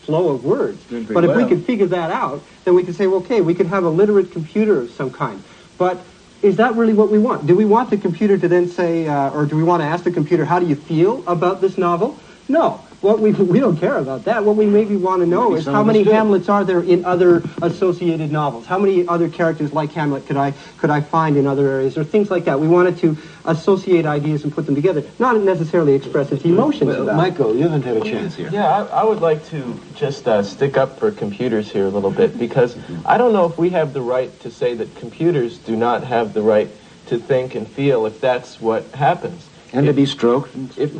flow of words. But if we could figure that out, then we could say, well, okay, we could have a literate computer of some kind. But is that really what we want? Do we want the computer to then say, or do we want to ask the computer, how do you feel about this novel? No. What we don't care about that. What we maybe want to know is how many Hamlets are there in other associated novels? How many other characters like Hamlet could I find in other areas, or things like that? We wanted to associate ideas and put them together, not necessarily express its emotions. Well, Michael, you haven't had a chance here. Yeah, I would like to just stick up for computers here a little bit, because I don't know if we have the right to say that computers do not have the right to think and feel if that's what happens. And to be stroked. If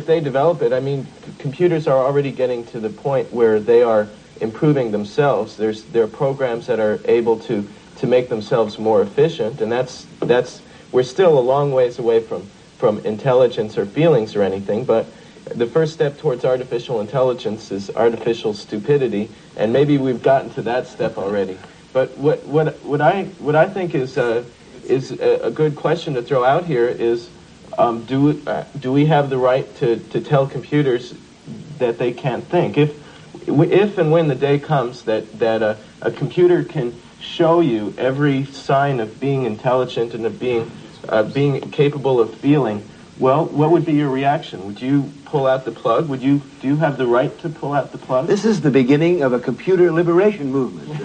they develop it, I mean, computers are already getting to the point where they are improving themselves. There are programs that are able to make themselves more efficient, and that's we're still a long ways away from intelligence or feelings or anything. But the first step towards artificial intelligence is artificial stupidity, and maybe we've gotten to that step already. But what I think is a good question to throw out here is, do we have the right to tell computers that they can't think? If and when the day comes that a computer can show you every sign of being intelligent and of being capable of feeling, well, what would be your reaction? Would you pull out the plug? Do you have the right to pull out the plug? This is the beginning of a computer liberation movement.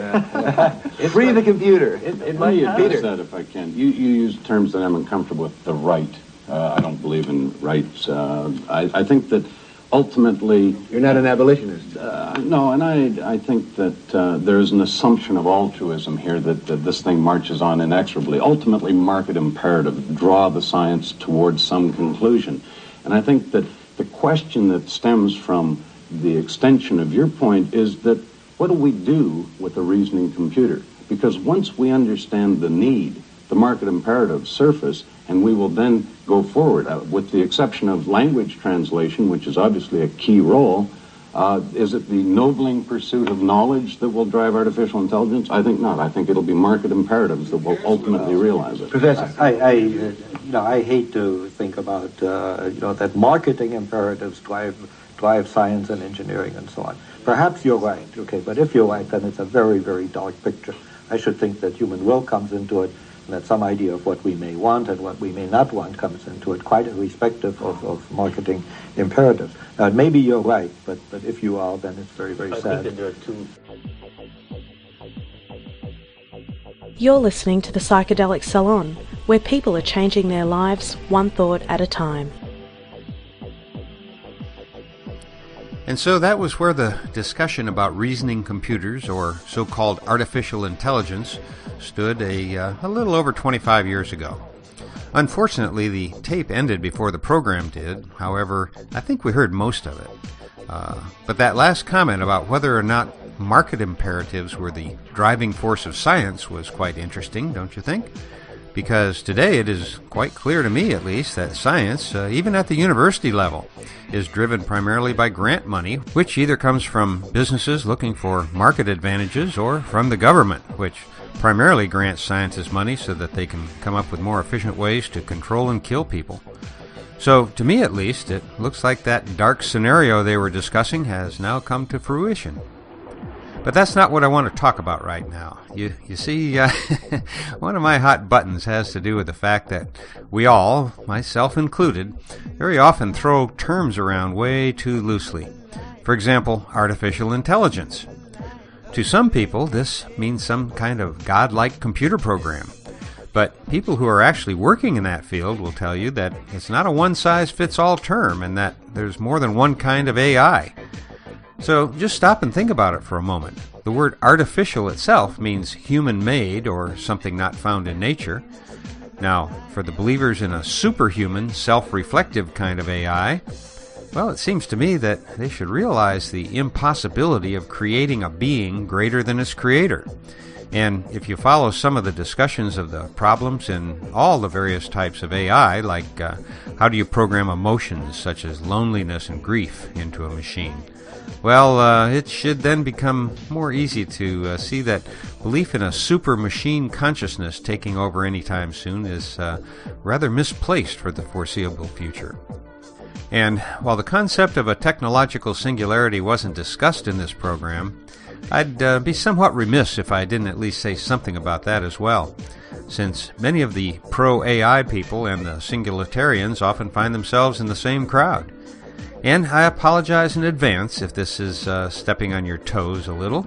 Free the computer. It might address that if I can. You use terms that I'm uncomfortable with. The right. I don't believe in rights. I think that ultimately... You're not an abolitionist. No, and I think that there is an assumption of altruism here that this thing marches on inexorably. Ultimately, market imperative, draw the science towards some conclusion. And I think that the question that stems from the extension of your point is that what do we do with a reasoning computer? Because once we understand the need, the market imperative surface, and we will then go forward, with the exception of language translation, which is obviously a key role. Is it the nobling pursuit of knowledge that will drive artificial intelligence? I think not. I think it'll be market imperatives that will ultimately realize it. Professor, I hate to think about that marketing imperatives drive science and engineering and so on. Perhaps you're right, okay, but if you're right, then it's a very, very dark picture. I should think that human will comes into it, and that some idea of what we may want and what we may not want comes into it, quite irrespective of marketing imperatives. Now, maybe you're right, but if you are, then it's very, very sad. I think that there are two. You're listening to the Psychedelic Salon, where people are changing their lives one thought at a time. And so that was where the discussion about reasoning computers, or so-called artificial intelligence, stood a little over 25 years ago. Unfortunately, the tape ended before the program did. However, I think we heard most of it. But that last comment about whether or not market imperatives were the driving force of science was quite interesting, don't you think? Because today it is quite clear to me, at least, that science, even at the university level, is driven primarily by grant money, which either comes from businesses looking for market advantages or from the government, which primarily grants scientists money so that they can come up with more efficient ways to control and kill people. So, to me at least, it looks like that dark scenario they were discussing has now come to fruition. But that's not what I want to talk about right now. You see, one of my hot buttons has to do with the fact that we all, myself included, very often throw terms around way too loosely. For example, artificial intelligence. To some people, this means some kind of godlike computer program. But people who are actually working in that field will tell you that it's not a one-size-fits-all term and that there's more than one kind of AI. So just stop and think about it for a moment. The word artificial itself means human-made or something not found in nature. Now, for the believers in a superhuman, self-reflective kind of AI, well, it seems to me that they should realize the impossibility of creating a being greater than its creator. And if you follow some of the discussions of the problems in all the various types of AI, like how do you program emotions such as loneliness and grief into a machine, well, it should then become more easy to see that belief in a super machine consciousness taking over anytime soon is rather misplaced for the foreseeable future. And while the concept of a technological singularity wasn't discussed in this program, I'd be somewhat remiss if I didn't at least say something about that as well, since many of the pro-AI people and the singularitarians often find themselves in the same crowd. And I apologize in advance if this is stepping on your toes a little,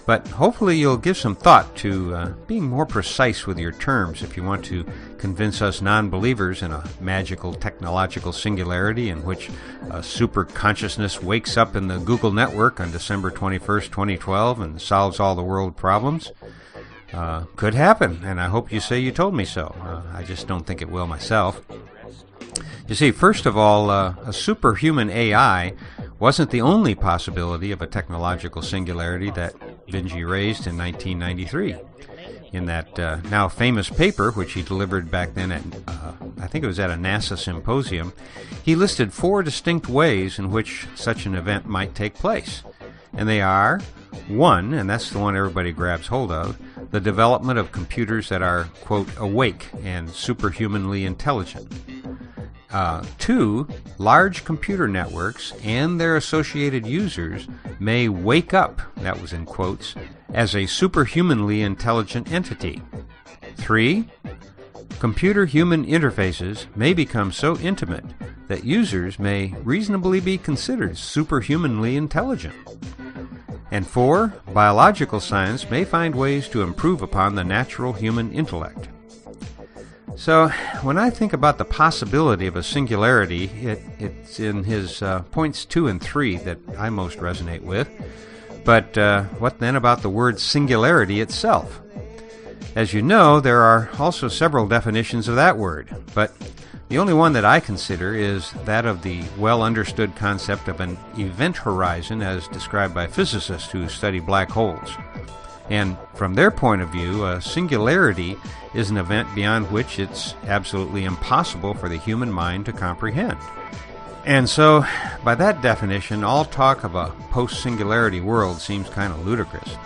but hopefully you'll give some thought to being more precise with your terms if you want to convince us non-believers in a magical technological singularity in which a super consciousness wakes up in the Google network on December 21st, 2012 and solves all the world problems. Could happen, and I hope you say you told me so. I just don't think it will myself. You see, first of all, a superhuman AI wasn't the only possibility of a technological singularity that Vinci raised in 1993. In that now famous paper, which he delivered back then at, I think it was at a NASA symposium, he listed 4 distinct ways in which such an event might take place. And they are, 1, and that's the one everybody grabs hold of, the development of computers that are, quote, awake and superhumanly intelligent. 2, large computer networks and their associated users may wake up, that was in quotes, as a superhumanly intelligent entity. 3, computer-human interfaces may become so intimate that users may reasonably be considered superhumanly intelligent. And 4, biological science may find ways to improve upon the natural human intellect. So, when I think about the possibility of a singularity, it's in his points 2 and 3 that I most resonate with. But what then about the word singularity itself? As you know, there are also several definitions of that word, but the only one that I consider is that of the well-understood concept of an event horizon as described by physicists who study black holes. And from their point of view, a singularity is an event beyond which it's absolutely impossible for the human mind to comprehend. And so, by that definition, all talk of a post-singularity world seems kind of ludicrous.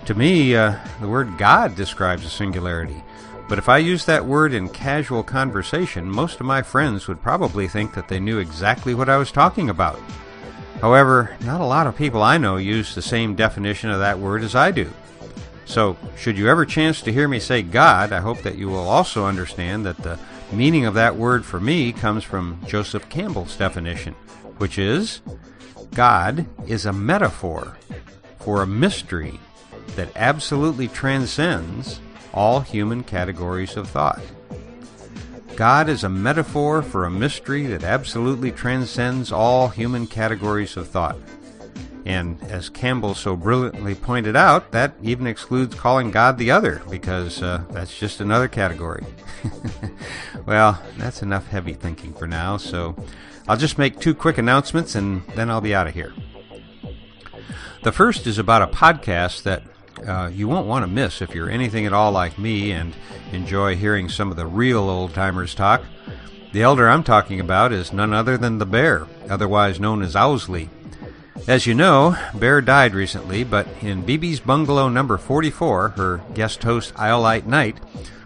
To me, the word God describes a singularity, but if I used that word in casual conversation, most of my friends would probably think that they knew exactly what I was talking about. However, not a lot of people I know use the same definition of that word as I do. So, should you ever chance to hear me say God, I hope that you will also understand that the meaning of that word for me comes from Joseph Campbell's definition, which is, God is a metaphor for a mystery that absolutely transcends all human categories of thought. God is a metaphor for a mystery that absolutely transcends all human categories of thought. And as Campbell so brilliantly pointed out, that even excludes calling God the other, because that's just another category. Well, that's enough heavy thinking for now, so I'll just make 2 quick announcements and then I'll be out of here. The first is about a podcast that you won't want to miss if you're anything at all like me and enjoy hearing some of the real old-timers talk. The elder I'm talking about is none other than the Bear, otherwise known as Owsley. As you know, Bear died recently, but in BB's Bungalow number 44, her guest host Iolite Knight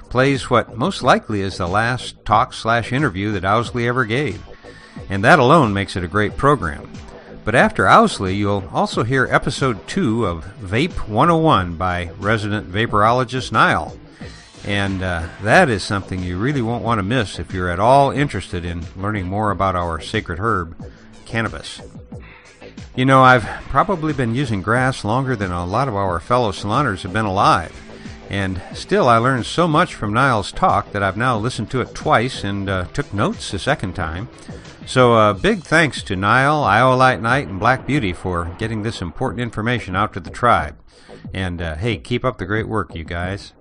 plays what most likely is the last talk/interview that Owsley ever gave. And that alone makes it a great program. But after Owsley, you'll also hear episode 2 of Vape 101 by resident vaporologist Niall. And that is something you really won't want to miss if you're at all interested in learning more about our sacred herb, cannabis. You know, I've probably been using grass longer than a lot of our fellow saloners have been alive. And still, I learned so much from Niall's talk that I've now listened to it twice and took notes a second time. So big thanks to Niall, Iolite Knight, and Black Beauty for getting this important information out to the tribe. And hey, keep up the great work, you guys.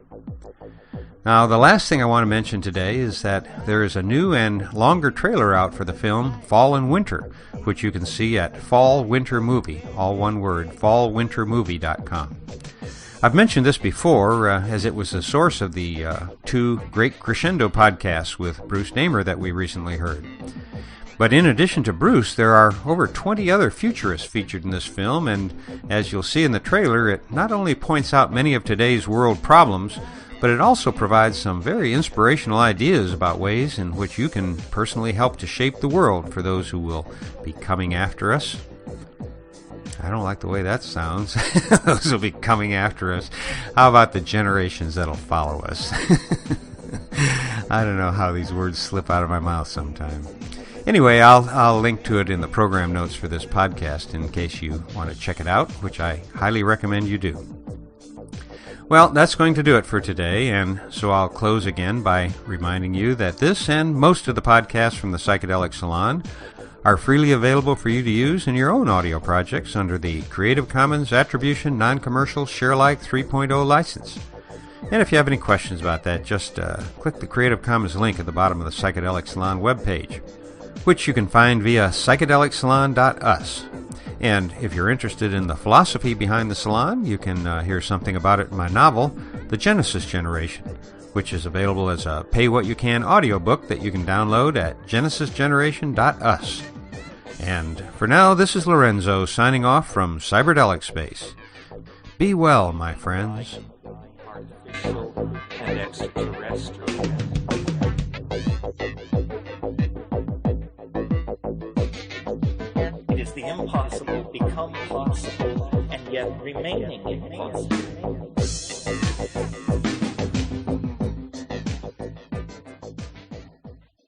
Now, the last thing I want to mention today is that there is a new and longer trailer out for the film Fall and Winter, which you can see at Fall Winter Movie, all one word, fallwintermovie.com. I've mentioned this before, as it was the source of the 2 Great Crescendo podcasts with Bruce Namer that we recently heard. But in addition to Bruce, there are over 20 other futurists featured in this film, and as you'll see in the trailer, it not only points out many of today's world problems, but it also provides some very inspirational ideas about ways in which you can personally help to shape the world for those who will be coming after us. I don't like the way that sounds. Those will be coming after us. How about the generations that'll follow us? I don't know how these words slip out of my mouth sometime. Anyway, I'll link to it in the program notes for this podcast in case you want to check it out, which I highly recommend you do. Well, that's going to do it for today, and so I'll close again by reminding you that this and most of the podcasts from the Psychedelic Salon are freely available for you to use in your own audio projects under the Creative Commons Attribution Non-Commercial Sharealike 3.0 license. And if you have any questions about that, just click the Creative Commons link at the bottom of the Psychedelic Salon webpage, which you can find via psychedelicsalon.us. And if you're interested in the philosophy behind the salon, you can hear something about it in my novel, The Genesis Generation, which is available as a pay-what-you-can audiobook that you can download at genesisgeneration.us. And for now, this is Lorenzo signing off from Cyberdelic Space. Be well, my friends. Artificial and extraterrestrial. It is the impossible become possible and yet remaining impossible.